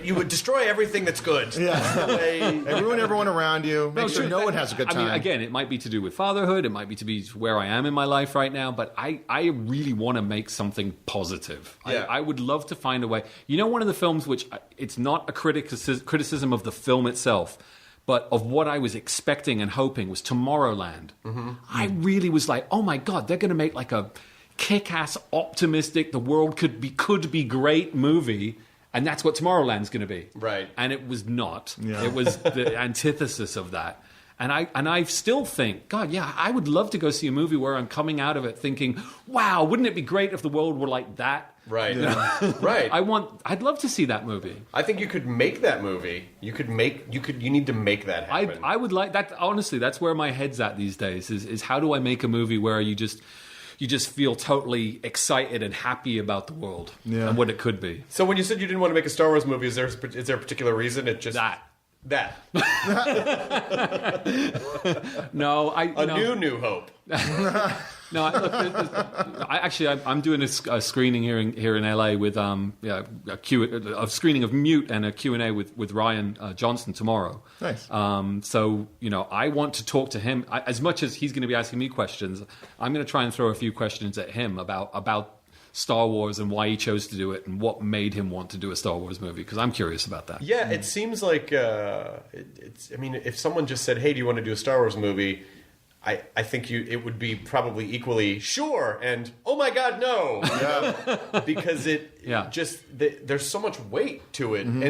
You would destroy everything that's good. Yeah. Ruin everyone around you. Make sure no one has a good time. I mean, again, it might be to do with fatherhood. It might be to be where I am in my life right now. But I really want to make something positive. Yeah. I would love to find a way. One of the films which it's not a criticism of the film itself, but of what I was expecting and hoping was Tomorrowland. Mm-hmm. I really was like, oh my God, they're going to make a kick-ass, optimistic, the world could be great movie, and that's what Tomorrowland's going to be. Right. And it was not. Yeah. It was the antithesis of that. And I still think, God, yeah, I would love to go see a movie where I'm coming out of it thinking, wow, wouldn't it be great if the world were like that? Right. Right. I'd love to see that movie. I think you could make that movie. You need to make that happen. I would like that. Honestly, that's where my head's at these days is how do I make a movie where you just feel totally excited and happy about the world and what it could be. So when you said you didn't want to make a Star Wars movie, is there a particular reason? It just that. No, New Hope. No, I'm doing a screening here in LA with a screening of Mute and a Q&A with Ryan Johnson tomorrow. Nice. So I want to talk to him as much as he's going to be asking me questions. I'm going to try and throw a few questions at him about Star Wars and why he chose to do it and what made him want to do a Star Wars movie, because I'm curious about that. Yeah, it seems like if someone just said, "Hey, do you want to do a Star Wars movie?" I think it would be probably equally sure and oh my God, no, because there's so much weight to it, and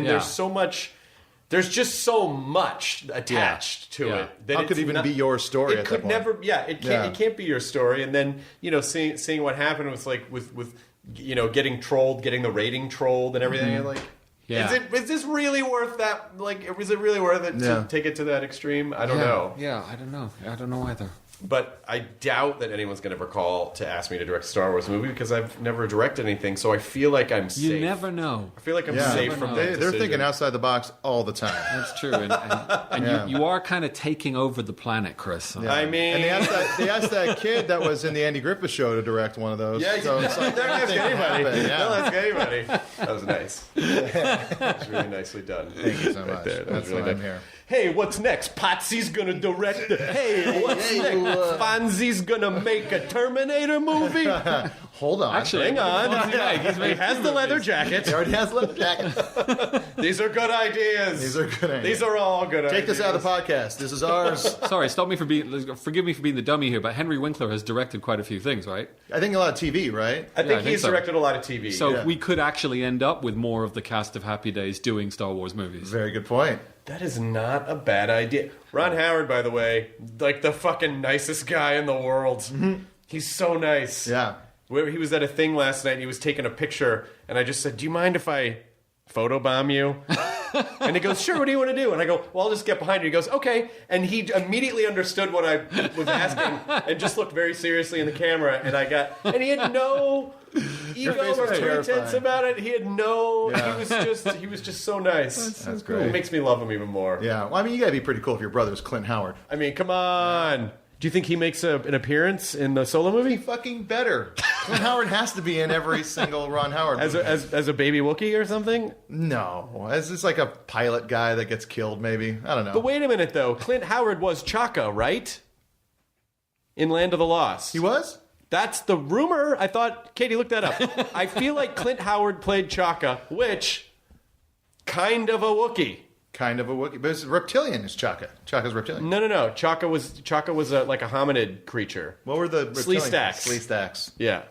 there's just so much attached to it. That How could it even be your story? It could never. Yeah, it can't. It can't be your story. And then seeing what happened was like with getting trolled, getting the rating trolled, and everything. And like, is this really worth that? Like, was it really worth it to take it to that extreme? I don't know. Yeah, I don't know. I don't know either. But I doubt that anyone's going to ever call to ask me to direct a Star Wars movie because I've never directed anything. So I feel like I'm safe. You never know. I feel like I'm safe from that. They're thinking outside the box all the time. That's true. And you are kind of taking over the planet, Chris. Yeah. I mean... And they asked that kid that was in the Andy Griffith Show to direct one of those. Yeah, so it's like, they'll ask anybody. Yeah. They'll ask anybody. That was nice. That was really nicely done. Thank you so much. That's really why I'm here. Hey, what's next? Potsy's gonna direct it. Hey, what's next? Fonzie's gonna make a Terminator movie? Hold on. Actually, hang on. He has the leather jacket. He already has leather jacket. These are good ideas. These are all good ideas. Take this out of the podcast. This is ours. Sorry, forgive me for being the dummy here, but Henry Winkler has directed quite a few things, right? I think a lot of TV, right? I think he's directed a lot of TV. So we could actually end up with more of the cast of Happy Days doing Star Wars movies. Very good point. That is not a bad idea. Ron Howard, by the way, like the fucking nicest guy in the world. Mm-hmm. He's so nice. Yeah. He was at a thing last night and he was taking a picture and I just said, "Do you mind if I photobomb you?" And he goes, "Sure, what do you want to do?" And I go, "Well, I'll just get behind you." He goes, "Okay." And he immediately understood what I was asking and just looked very seriously in the camera. And he had no ego or pretense about it. He had no. Yeah. He was just so nice. That's great. It makes me love him even more. Yeah. Well, I mean, you gotta be pretty cool if your brother's Clint Howard. I mean, come on. Do you think he makes an appearance in the Solo movie? Fucking better. Clint Howard has to be in every single Ron Howard movie. As a baby Wookiee or something? No. As just like a pilot guy that gets killed, maybe. I don't know. But wait a minute, though. Clint Howard was Chaka, right? In Land of the Lost. He was? That's the rumor. I thought... Katie, look that up. I feel like Clint Howard played Chaka, which... kind of a Wookiee. Kind of a Wookiee. But it's reptilian is Chaka. Chaka's reptilian. No. Chaka was like a hominid creature. What were the reptilian? Slee stacks. Yeah.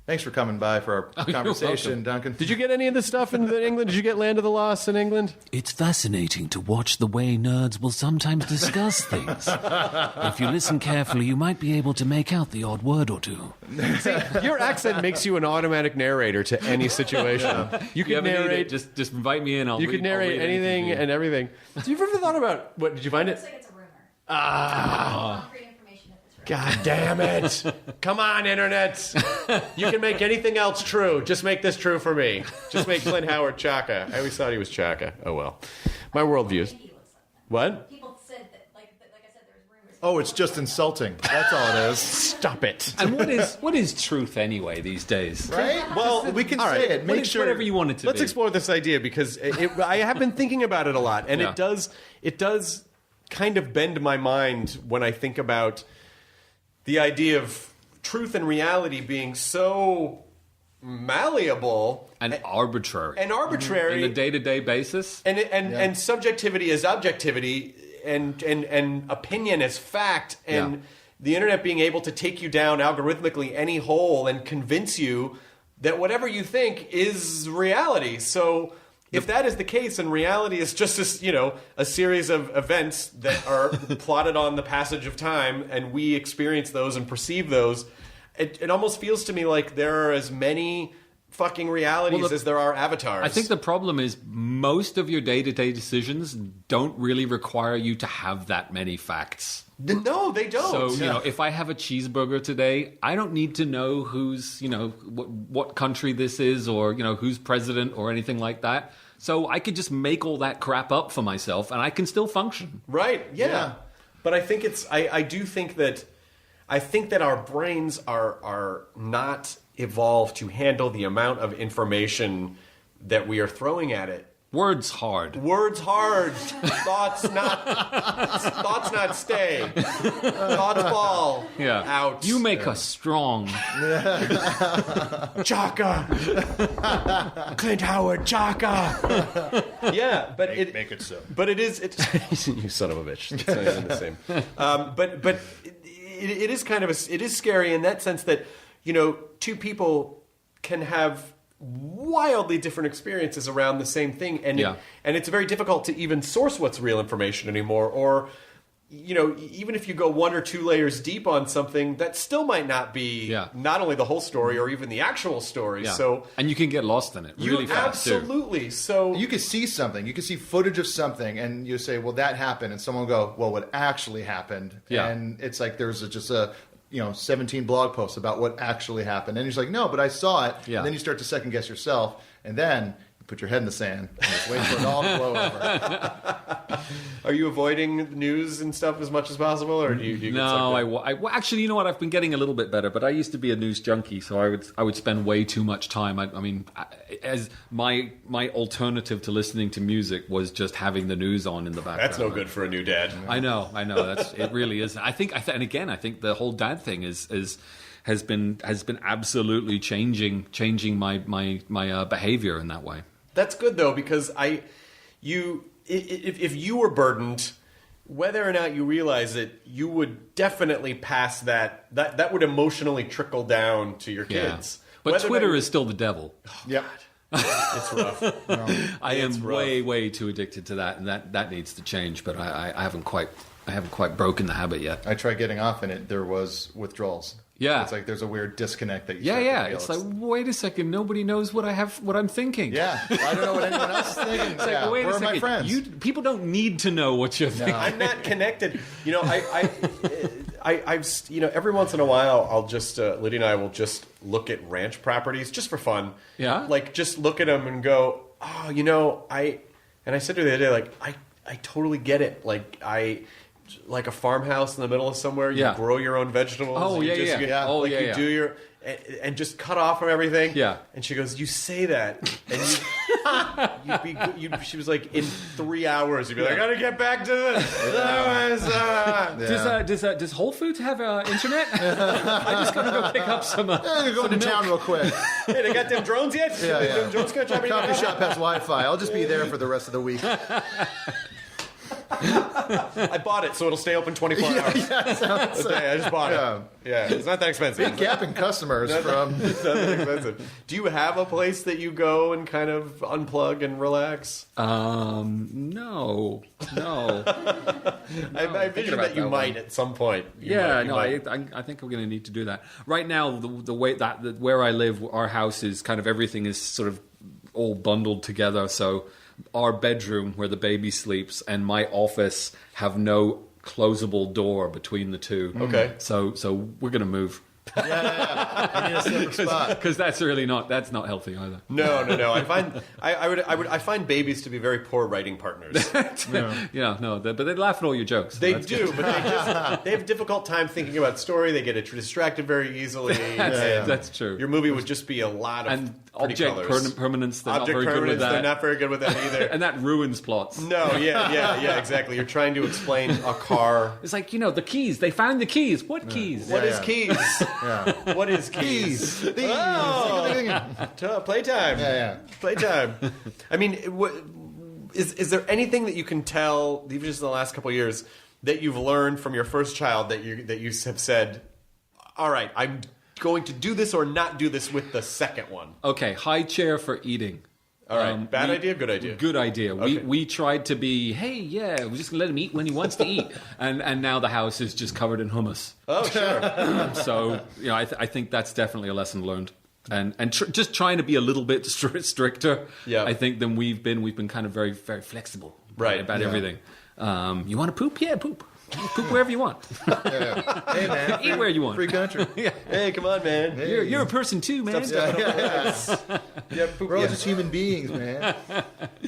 Thanks for coming by for our conversation, Duncan. Did you get any of this stuff in England? Did you get Land of the Lost in England? It's fascinating to watch the way nerds will sometimes discuss things. If you listen carefully, you might be able to make out the odd word or two. See, your accent makes you an automatic narrator to any situation. Yeah. You can narrate. Just invite me in. You can narrate anything and everything. Do you ever thought about what? Did you find it? Looks like it's a rumor. Concrete information if it's real. God damn it. Come on, Internet. You can make anything else true. Just make this true for me. Just make Clint Howard Chaka. I always thought he was Chaka. Oh, well. My worldview. What? People said that, like I said, there's rumors. Oh, it's just insulting. That's all it is. Stop it. And what is truth anyway these days? Right? Well, we can say it. Make sure. Whatever you want it to Let's be. explore this idea because I have been thinking about it a lot. And it does kind of bend my mind when I think about the idea of truth and reality being so malleable and arbitrary in a day-to-day basis, and subjectivity is objectivity, and opinion is fact, and the internet being able to take you down algorithmically any hole and convince you that whatever you think is reality. So if that is the case, and reality is just this, a series of events that are plotted on the passage of time, and we experience those and perceive those, it almost feels to me like there are as many fucking realities as there are avatars. I think the problem is most of your day-to-day decisions don't really require you to have that many facts. No, they don't. So, if I have a cheeseburger today, I don't need to know who's, what country this is, or, who's president or anything like that. So I could just make all that crap up for myself and I can still function. Right, yeah. But I think I do think that our brains are not evolved to handle the amount of information that we are throwing at it. Words hard. Thoughts not stay. Thoughts fall out. You make us strong. Chaka. Clint Howard, Chaka. Yeah, but make it so. But it is. You son of a bitch. It's not even the same. But it is kind of it is scary in that sense that two people can have wildly different experiences around the same thing, and it's very difficult to even source what's real information anymore, or even if you go one or two layers deep on something, that still might not be not only the whole story or even the actual story. So and you can get lost in it really fast absolutely too. So you could see something, you could see footage of something, and you say, well, that happened, and someone will go, well, what actually happened? And it's like there's just a 17 blog posts about what actually happened. And you're just like, no, but I saw it. And then you start to second guess yourself. And then you put your head in the sand and just wait for it all to blow over. Are you avoiding news and stuff as much as possible? Or do you No, I actually, you know what? I've been getting a little bit better, but I used to be a news junkie, so I would spend way too much time. I mean, as my alternative to listening to music was just having the news on in the background. That's no good for a new dad. I know. It really is. I think the whole dad thing has been absolutely changing my behavior in that way. That's good though, because if you were burdened, whether or not you realize it, you would definitely pass that would emotionally trickle down to your kids. But whether Twitter is still the devil. Yep. It's rough. I am way too addicted to that, and that needs to change. But I haven't quite broken the habit yet. I tried getting off, and there was withdrawals. Yeah, it's like there's a weird disconnect that you start to feel. It's like, wait a second, nobody knows what I'm thinking. Yeah, I don't know what anyone else is thinking. It's like, wait a second, my friends? People don't need to know what you're thinking. I'm not connected. I've every once in a while I'll just Lydia and I will just look at ranch properties just for fun. Yeah, like just look at them and go, oh, I said to her the other day, like I totally get it. Like a farmhouse in the middle of somewhere, you grow your own vegetables. Oh, you do your and just cut off from everything. Yeah. And she goes, "You say that, and she was like, in 3 hours, you'd be like, I gotta get back to this. Does Whole Foods have internet? I just gotta go pick up some. Go into town real quick. Hey, they got them drones yet? Yeah. Them drones gonna coffee shop has Wi-Fi. I'll just be there for the rest of the week. I bought it, so it'll stay open 24 hours. I just bought it. Yeah, it's not that expensive. Big gap in customers from. It's not that expensive. Do you have a place that you go and kind of unplug and relax? No. I envision that you might at some point. I think we're going to need to do that. Right now, the way that where I live, our house is kind of everything is sort of all bundled together, so. Our bedroom where the baby sleeps and my office have no closable door between the two. Okay. So we're going to move. Yeah. You need a separate spot. Because that's not healthy either. No. I find babies to be very poor writing partners. But they laugh at all your jokes. They do, but they have a difficult time thinking about story. They get distracted very easily. That's true. Your movie would just be a lot of and object permanence. They're object not very good with that. They're not very good with that either. And that ruins plots. No, yeah, exactly. You're trying to explain a car. It's like, the keys. They found the keys. What keys? What is keys? Yeah. What is keys? Playtime. Yeah. Playtime. I mean, is there anything that you can tell, even just in the last couple of years, that you've learned from your first child that you have said, all right, I'm going to do this or not do this with the second one? Okay, high chair for eating. All right, bad idea, good idea? Good idea. Okay. We tried to be, hey, yeah, we're just going to let him eat when he wants to eat. And now the house is just covered in hummus. Oh, sure. So, I think that's definitely a lesson learned. And just trying to be a little bit stricter, I think, than we've been. We've been kind of very, very flexible about everything. You want to poop? Yeah, poop. Poop wherever you want. Hey, man. Eat where you want. Free country. Hey, come on, man. Hey. You're a person too, man. We're all just human beings, man.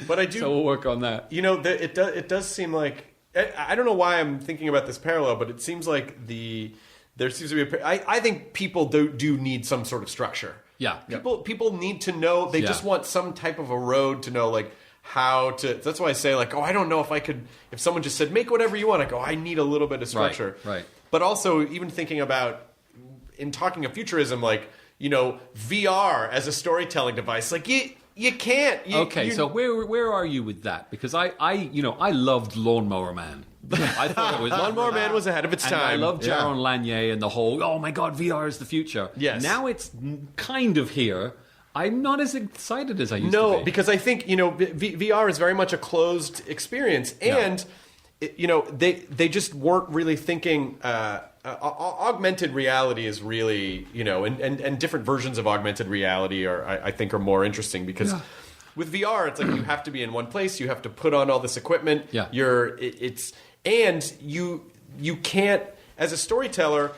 But I do. So we'll work on that. It does seem like, I don't know why I'm thinking about this parallel, but it seems like there seems to be I think people do need some sort of structure. Yeah. People need to know. They just want some type of a road to know, like, how to. That's why I say, like, I don't know if I could. If someone just said, make whatever you want, I go, I need a little bit of structure. Right. But also, even thinking about, in talking of futurism, like, VR as a storytelling device, like, you can't. So where are you with that? Because I loved Lawnmower Man. I thought it was Lawnmower Man was ahead of its time. I love Jaron Lanier and the whole, oh my God, VR is the future. Yes. Now it's kind of here. I'm not as excited as I used to be. No, because I think, VR is very much a closed experience. And, they just weren't really thinking... augmented reality is really, and different versions of augmented reality I think are more interesting because with VR, it's like you have to be in one place, you have to put on all this equipment. Yeah. You can't, as a storyteller,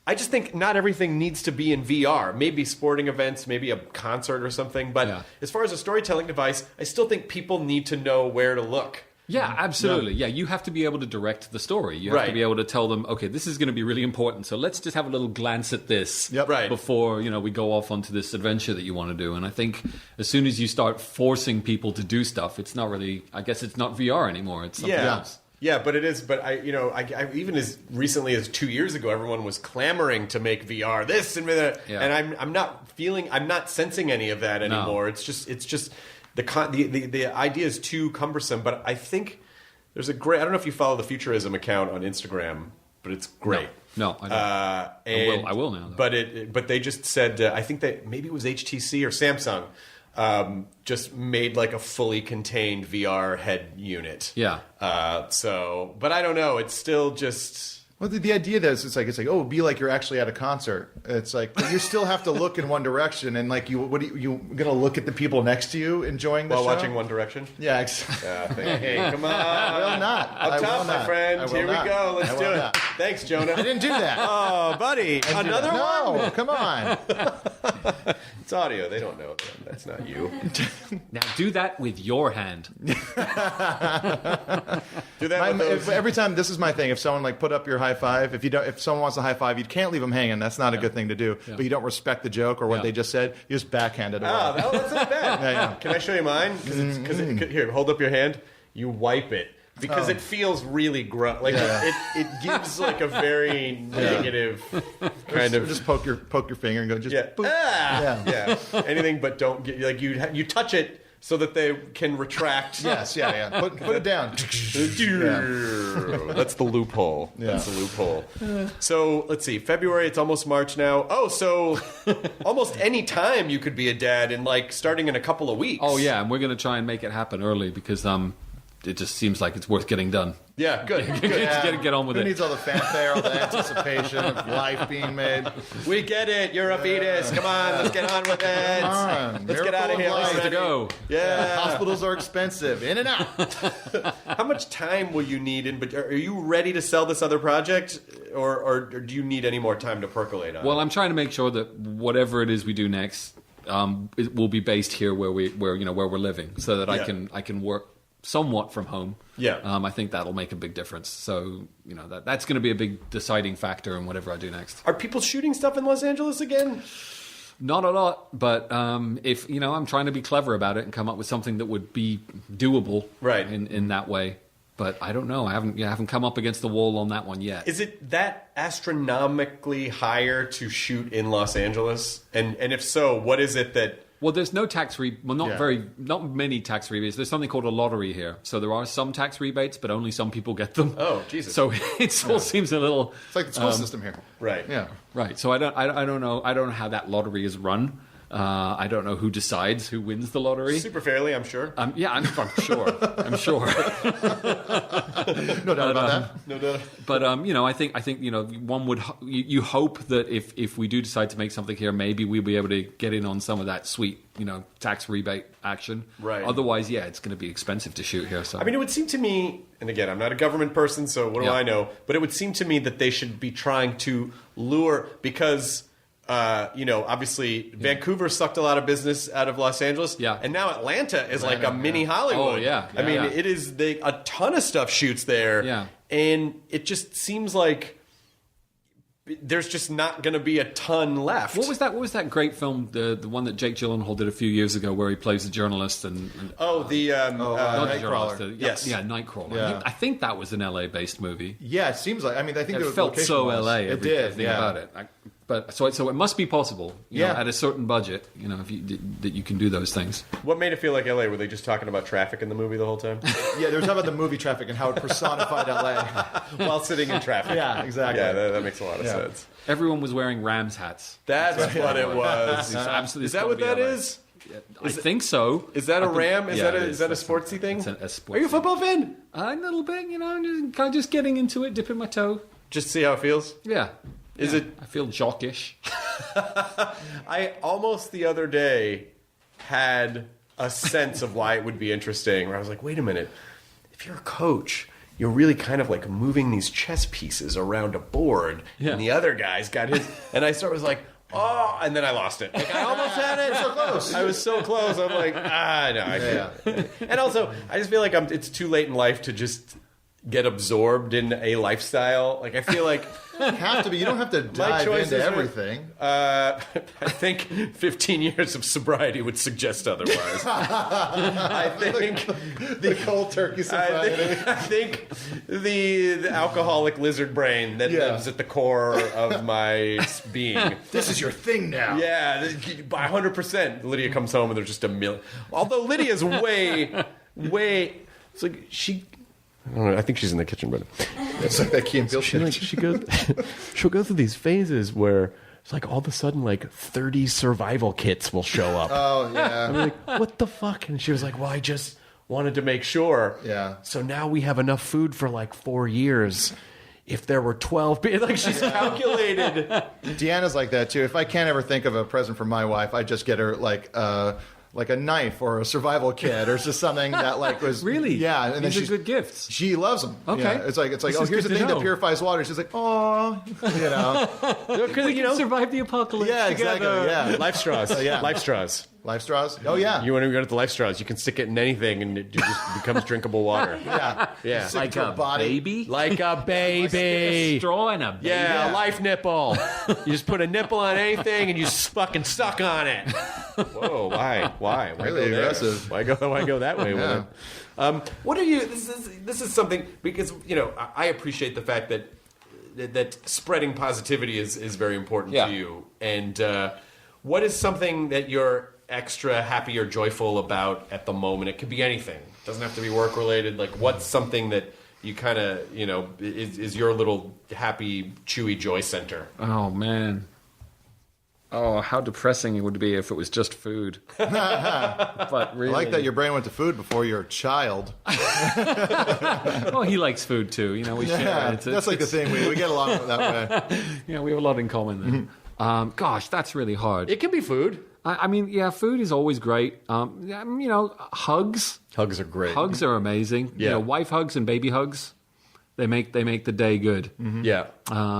I just think not everything needs to be in VR. Maybe sporting events, maybe a concert or something. But as far as a storytelling device, I still think people need to know where to look. Yeah, absolutely. Yeah, you have to be able to direct the story. You have to be able to tell them, okay, this is going to be really important, so let's just have a little glance at this before we go off onto this adventure that you want to do. And I think as soon as you start forcing people to do stuff, it's not really, I guess it's not VR anymore. It's something else. Yeah, but it is. But I even as recently as 2 years ago, everyone was clamoring to make VR this and that, and I'm not sensing any of that anymore. No. It's just the idea is too cumbersome. But I think there's a great. I don't know if you follow the Futurism account on Instagram, but it's great. No, I don't. I will now. Though. But they just said I think that maybe it was HTC or Samsung. Just made like a fully contained VR head unit. Yeah. But I don't know. It's still just. Well, the idea that it's like it'd be like you're actually at a concert. It's like but you still have to look in one direction, and like you gonna look at the people next to you enjoying the show while watching One Direction. Yeah. Hey, come on. I will not. Up top, my friend. Here we go. Let's do it. Thanks, Jonah. I didn't do that. Oh, buddy, another one. No, come on. It's audio. They don't know. That's not you. Now do that with your hand. Do that with those. Every time. This is my thing. If someone like put up your high five, if someone wants a high five, you can't leave them hanging. That's not a good thing to do. Yeah. But you don't respect the joke or what they just said. You just backhand it away. Oh, that's not bad. Can I show you mine? Here, hold up your hand. You wipe it. Because it feels really gross. Like it gives like a very negative kind of. Just poke your finger and go. Just boop. Yeah. Anything but don't get like you touch it so that they can retract. Yes. Put it down. That's the loophole. Yeah. That's the loophole. So let's see. February. It's almost March now. Oh, so almost any time you could be a dad, and like starting in a couple of weeks. Oh yeah, and we're going to try and make it happen early because it just seems like it's worth getting done. Yeah, good. Get on with it. Who needs all the fanfare, all the anticipation of life being made? We get it. You're a fetus. Come on, let's get on with it. Come on. Let's get out of here. Let's go. Yeah. Hospitals are expensive. In and out. How much time will you need? But are you ready to sell this other project, or do you need any more time to percolate on? Well, I'm trying to make sure that whatever it is we do next, it will be based here where we're living, so that I can work somewhat from home. Yeah. I think that'll make a big difference. So, that's going to be a big deciding factor in whatever I do next. Are people shooting stuff in Los Angeles again? Not a lot, but if, I'm trying to be clever about it and come up with something that would be doable in that way. But I don't know. I haven't come up against the wall on that one yet. Is it that astronomically higher to shoot in Los Angeles? And if so, what is it that Well, there's no tax not many tax rebates. There's something called a lottery here. So there are some tax rebates, but only some people get them. Oh, Jesus. So it all seems a little... It's like the school system here. Right. Yeah. Right. So I don't know how that lottery is run. I don't know who decides who wins the lottery. Super fairly, I'm sure. Yeah, I'm sure. I'm sure. No doubt about that. No doubt. But I think one would you hope that if we do decide to make something here, maybe we'll be able to get in on some of that sweet tax rebate action. Right. Otherwise, yeah, it's going to be expensive to shoot here. So I mean, it would seem to me, and again, I'm not a government person, so what do I know? But it would seem to me that they should be trying to lure because. Obviously Vancouver sucked a lot of business out of Los Angeles. Yeah. And now Atlanta is like a mini Hollywood. Oh, yeah. I mean, it is a ton of stuff shoots there. Yeah. And it just seems like there's just not going to be a ton left. What was that great film, the one that Jake Gyllenhaal did a few years ago, where he plays a journalist and not the Nightcrawler. Yes. Nightcrawler. Yeah. I think that was an LA-based movie. Yeah, it seems like. I mean, I think It the felt location so was. LA. It did. Everything about it. But so it must be possible. You know, at a certain budget. That you can do those things. What made it feel like LA? Were they just talking about traffic in the movie the whole time? Yeah, they were talking about the movie traffic and how it personified LA. While sitting in traffic. Yeah, exactly. Yeah, that makes a lot of sense. Everyone was wearing Rams hats. That's what it was. Absolutely, Is that what that is? I think so. Is that a Ram? Is yeah, that a sportsy thing? It's a sportsy. Are you a football fan? A little bit, I'm just getting into it, dipping my toe. Just see how it feels? Yeah. Is it? I feel jockish. I almost the other day had a sense of why it would be interesting, where I was like, wait a minute, if you're a coach, you're really kind of like moving these chess pieces around a board, and the other guy's got his, and I was like, oh, and then I lost it. Like, I almost had it. So close. I was so close. I'm like, no, I can't. And also, I just feel like it's too late in life to just get absorbed in a lifestyle. Like, I feel like You don't have to be. You don't have to dive into everything. I think 15 years of sobriety would suggest otherwise. I think the cold turkey sobriety. I think the alcoholic lizard brain that lives at the core of my being. This is your thing now. Yeah, by 100%. Lydia comes home and there's just a million. Although Lydia's way. It's like she. I don't know. I think she's in the kitchen, but It's like that Key and Peele shit. She'll go through these phases where it's like all of a sudden like 30 survival kits will show up. Oh yeah. I'm like, what the fuck? And she was like, well, I just wanted to make sure. Yeah. So now we have enough food for like 4 years. If there were 12 people, like she's calculated. Deanna's like that too. If I can't ever think of a present for my wife, I just get her like a knife or a survival kit or just something that like was really and these are good gifts. She loves them. Okay, yeah, it's like oh, here's the thing that purifies water. She's like, oh, because we can survive the apocalypse. Yeah, together. exactly. Yeah, Life straws. Life straws. Life straws. Oh yeah. You want to go to the life straws? You can stick it in anything, and it just becomes drinkable water. Yeah. Like a baby. Like a baby. A straw and a baby. Yeah, a life nipple. You just put a nipple on anything, and you fucking suck on it. Whoa! Why? Really aggressive. Why go that way with it? What are you? This is something because I appreciate the fact that spreading positivity is very important to you. And what is something that you're extra happy or joyful about at the moment? It could be anything. It doesn't have to be work related. Like, what's something that you kind of is your little happy chewy joy center? Oh man. Oh, how depressing it would be if it was just food. But really, I like that your brain went to food before you're a child. Well, he likes food too. We share. That's like the thing. We get along that way. Yeah, we have a lot in common there. Gosh, that's really hard. It can be food. I mean, food is always great. Hugs. Hugs are great. Hugs are amazing. Yeah. Wife hugs and baby hugs. They make the day good. Mm-hmm. Yeah.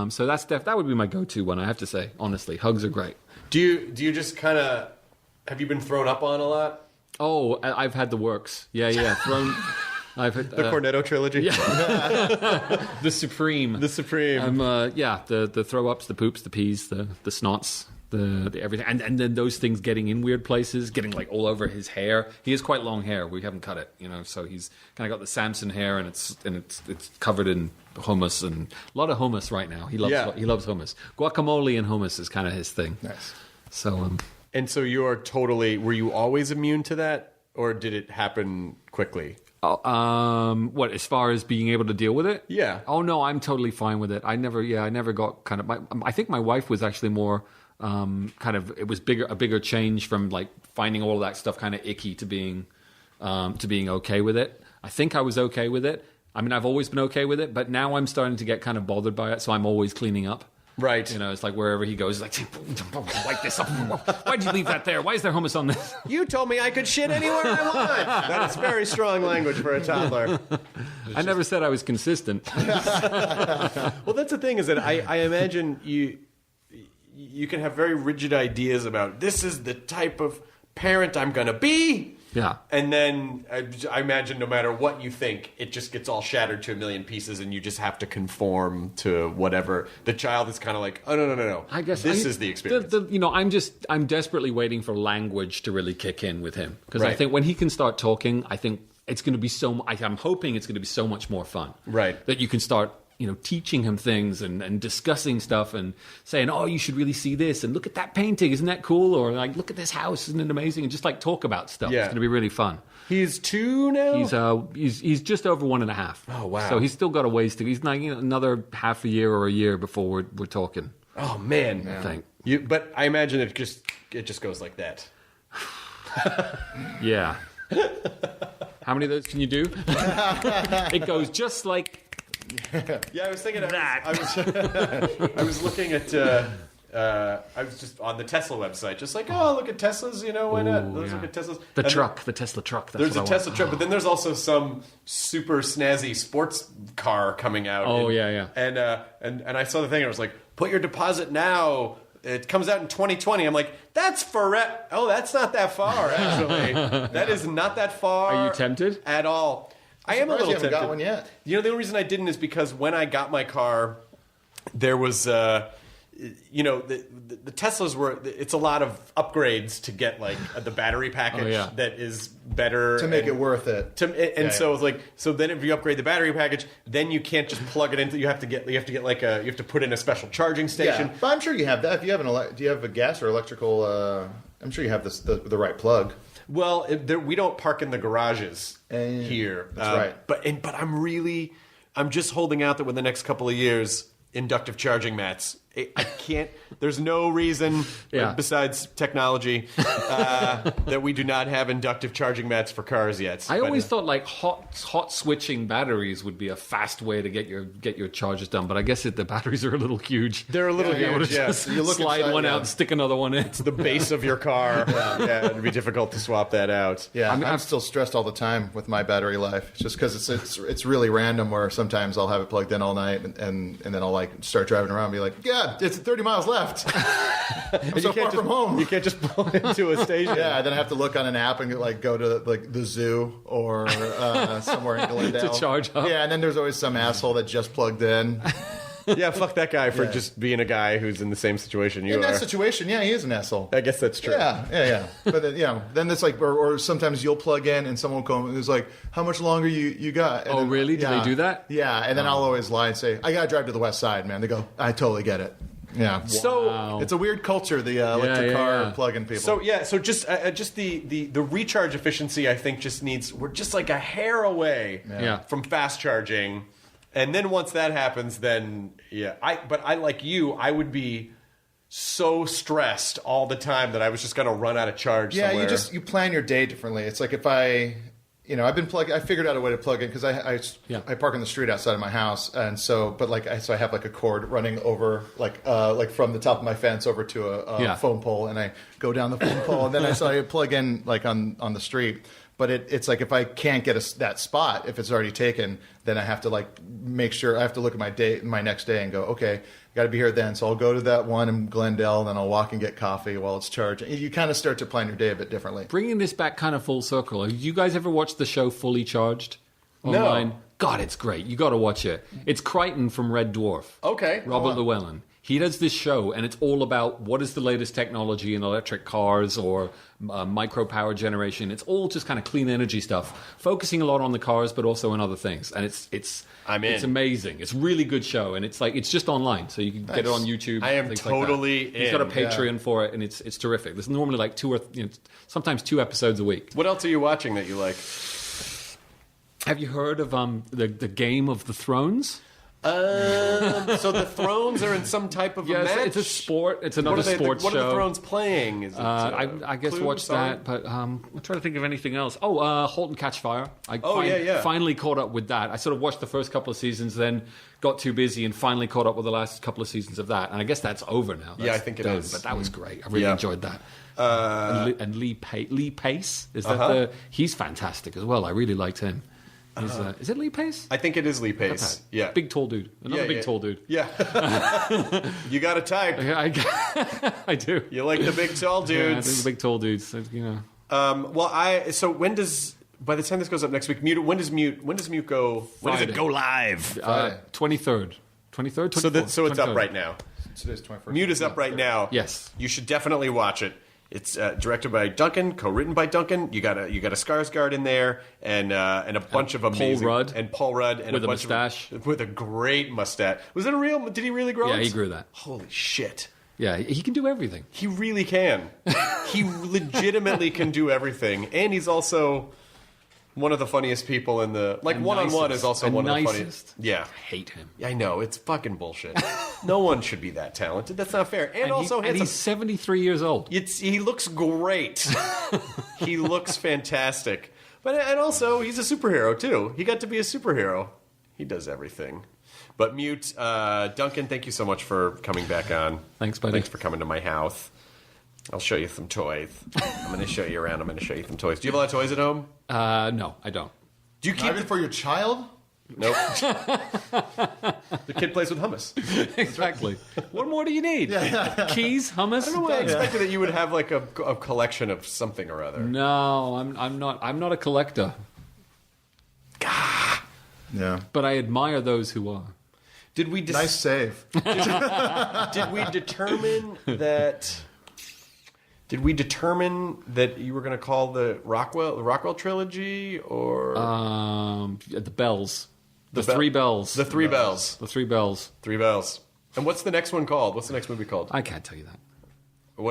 So that would be my go-to one. I have to say, honestly, hugs are great. Do you just kind of have you been thrown up on a lot? Oh, I've had the works. Yeah. Thrown. I've had The Cornetto trilogy. Yeah. The Supreme. The Supreme. The throw ups, the poops, the pees, the snots. The everything, and then those things getting in weird places, getting like all over his hair. He has quite long hair. We haven't cut it, so he's kind of got the Samson hair, and it's covered in hummus and a lot of hummus right now. He loves hummus. Guacamole and hummus is kind of his thing. Nice. So And so were you always immune to that, or did it happen quickly? What, as far as being able to deal with it? Yeah. Oh no, I'm totally fine with it. I never got kind of. I think my wife was actually more kind of. It was a bigger change from like finding all of that stuff kind of icky to being okay with it. I think I was okay with it. I mean, I've always been okay with it, but now I'm starting to get kind of bothered by it, so I'm always cleaning up. Right. You know, it's like wherever he goes, it's like, wipe this up. Why'd you leave that there? Why is there hummus on this? You told me I could shit anywhere I want. That is very strong language for a toddler. I never said I was consistent. Well, that's the thing, is that I imagine you can have very rigid ideas about this is the type of parent I'm going to be. Yeah. And then I imagine no matter what you think, it just gets all shattered to a million pieces, and you just have to conform to whatever. The child is kind of like, oh, no. I guess this is the experience. I'm desperately waiting for language to really kick in with him. Because Right. I think when he can start talking, I think it's going to be I'm hoping it's going to be so much more fun. Right. That you can start, teaching him things and discussing stuff and saying, oh, you should really see this, and look at that painting, isn't that cool? Or like, look at this house, isn't it amazing? And just like talk about stuff. Yeah. It's going to be really fun. He's 2 now? He's just over 1.5. Oh, wow. So he's still got a ways to. He's like another half a year or a year before we're talking. Oh, man. I think. But I imagine it just goes like that. Yeah. How many of those can you do? It goes just like Yeah, I was thinking that. I was looking at. I was just on the Tesla website, just like, oh, look at Teslas. Why not? Let's look at Teslas. The Tesla truck. There's a Tesla truck, but then there's also some super snazzy sports car coming out. Oh, yeah. And I saw the thing, and I was like, put your deposit now. It comes out in 2020. I'm like, that's forever. Oh, that's not that far, actually. That is not that far. Are you tempted? At all. I am a little you haven't tempted. got one yet. The only reason I didn't is because when I got my car, there was, the Teslas were. It's a lot of upgrades to get like the battery package that is better To make it worth it. So it's like, so then if you upgrade the battery package, then you can't just plug it into. You have to put in a special charging station. Yeah, but I'm sure you have that. If you have do you have a gas or electrical? I'm sure you have the right plug. Well, we don't park in the garages here. That's right. But I'm just holding out that within the next couple of years, inductive charging mats. I can't. There's no reason besides technology that we do not have inductive charging mats for cars yet. I always thought like hot switching batteries would be a fast way to get your charges done, but I guess the batteries are a little huge. They're a little huge. Yes, you look slide inside, one out, and stick another one in. It's the base of your car. It'd be difficult to swap that out. Yeah, I'm still stressed all the time with my battery life, just because it's really random. Where sometimes I'll have it plugged in all night, and then I'll like start driving around and be like, yeah, it's 30 miles left. I'm so far from home. You can't just pull into a station. Yeah, then I have to look on an app and like go to like the zoo or somewhere in Glendale to charge up. Yeah, and then there's always some asshole that just plugged in. Yeah, fuck that guy for just being a guy who's in the same situation you are. In that situation, yeah, he is an asshole. I guess that's true. Yeah. But then it's like, or sometimes you'll plug in and someone will come and it's like, how much longer you got? And Oh, really? Do they do that? Yeah, and then I'll always lie and say, I got to drive to the west side, man. They go, I totally get it. Yeah. So it's a weird culture, the electric car plug-in people. So just the recharge efficiency, I think, we're just like a hair away from fast charging. And then once that happens, then I like you, I would be so stressed all the time that I was just going to run out of charge somewhere. You plan your day differently. It's like if I figured out a way to plug in because I park on the street outside of my house, and so I have like a cord running over like from the top of my fence over to a phone pole, and I go down the phone pole, and then I plug in like on the street. But it's like if I can't get that spot, if it's already taken, then I have to like make sure I have to look at my next day and go, okay, got to be here then. So I'll go to that one in Glendale, and then I'll walk and get coffee while it's charging. You kind of start to plan your day a bit differently. Bringing this back kind of full circle, have you guys ever watched the show Fully Charged online? No. God, it's great. You got to watch it. It's Crichton from Red Dwarf. Okay. Robert Llewellyn. He does this show, and it's all about what is the latest technology in electric cars or micro power generation. It's all just kind of clean energy stuff, focusing a lot on the cars, but also on other things. And it's amazing. It's a really good show, and it's just online, so you can get it on YouTube. I am totally in. He's got a Patreon for it, and it's terrific. There's normally like sometimes 2 episodes a week. What else are you watching that you like? Have you heard of the Game of the Thrones? So the Thrones are in some type of a match? It's a sport. It's another sports show. What are the Thrones playing? Is it, I guess Clue, watch song? that, but I'm trying to think of anything else. Halt and Catch Fire. I finally caught up with that. I sort of watched the first couple of seasons, then got too busy and finally caught up with the last couple of seasons of that. And I guess that's over now. I think it is. But that was great. I really enjoyed that. And Lee Pace, is that he's fantastic as well. I really liked him. Is it Lee Pace? I think it is Lee Pace. Okay. Yeah, big tall dude. Another tall dude. Yeah, you got a type. I do. You like the big tall dudes. Yeah, I think the big tall dudes. So when does? By the time this goes up next week, Mute. When does Mute go? When does it go live? 23rd. 23rd. So it's up right now. Today's 21st. Mute is up right now. Yes, you should definitely watch it. It's directed by Duncan, co-written by Duncan. You got a Skarsgård in there, and a bunch of amazing Paul Rudd and with a bunch mustache with a great mustache. Was it a real? Did he really grow? Yeah, he grew that. Holy shit! Yeah, he can do everything. He really can. He legitimately can do everything, and he's also one of the funniest people in the one-on-one is also one of the funniest. Yeah, I hate him. I know, it's fucking bullshit. No one should be that talented. That's not fair. And also, he's 73 years old. He looks great. He looks fantastic. And also, he's a superhero too. He got to be a superhero. He does everything. But Mute, Duncan, thank you so much for coming back on. Thanks, buddy. Thanks for coming to my house. I'll show you some toys. I'm going to show you around. I'm going to show you some toys. Do you have a lot of toys at home? No, I don't. Do you keep it for your child? Nope. The kid plays with hummus. Exactly. What more do you need? Keys, hummus. I don't know why I expected that you would have like a collection of something or other. No, I'm not a collector. Yeah. But I admire those who are. Did we nice save. Did we determine that? Did we determine that you were going to call the Rockwell trilogy or the bells? The three bells. The three bells. The three bells. Three bells. And what's the next one called? What's the next movie called? I can't tell you that.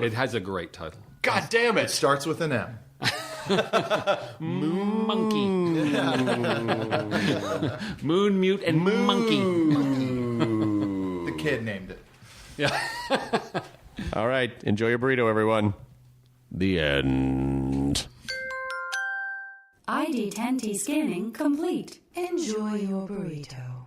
It has a great title. God damn it! It starts with an M. Monkey. Moon, Mute, and Monkey. The kid named it. Yeah. All right. Enjoy your burrito, everyone. The end. ID 10T scanning complete. Enjoy your burrito.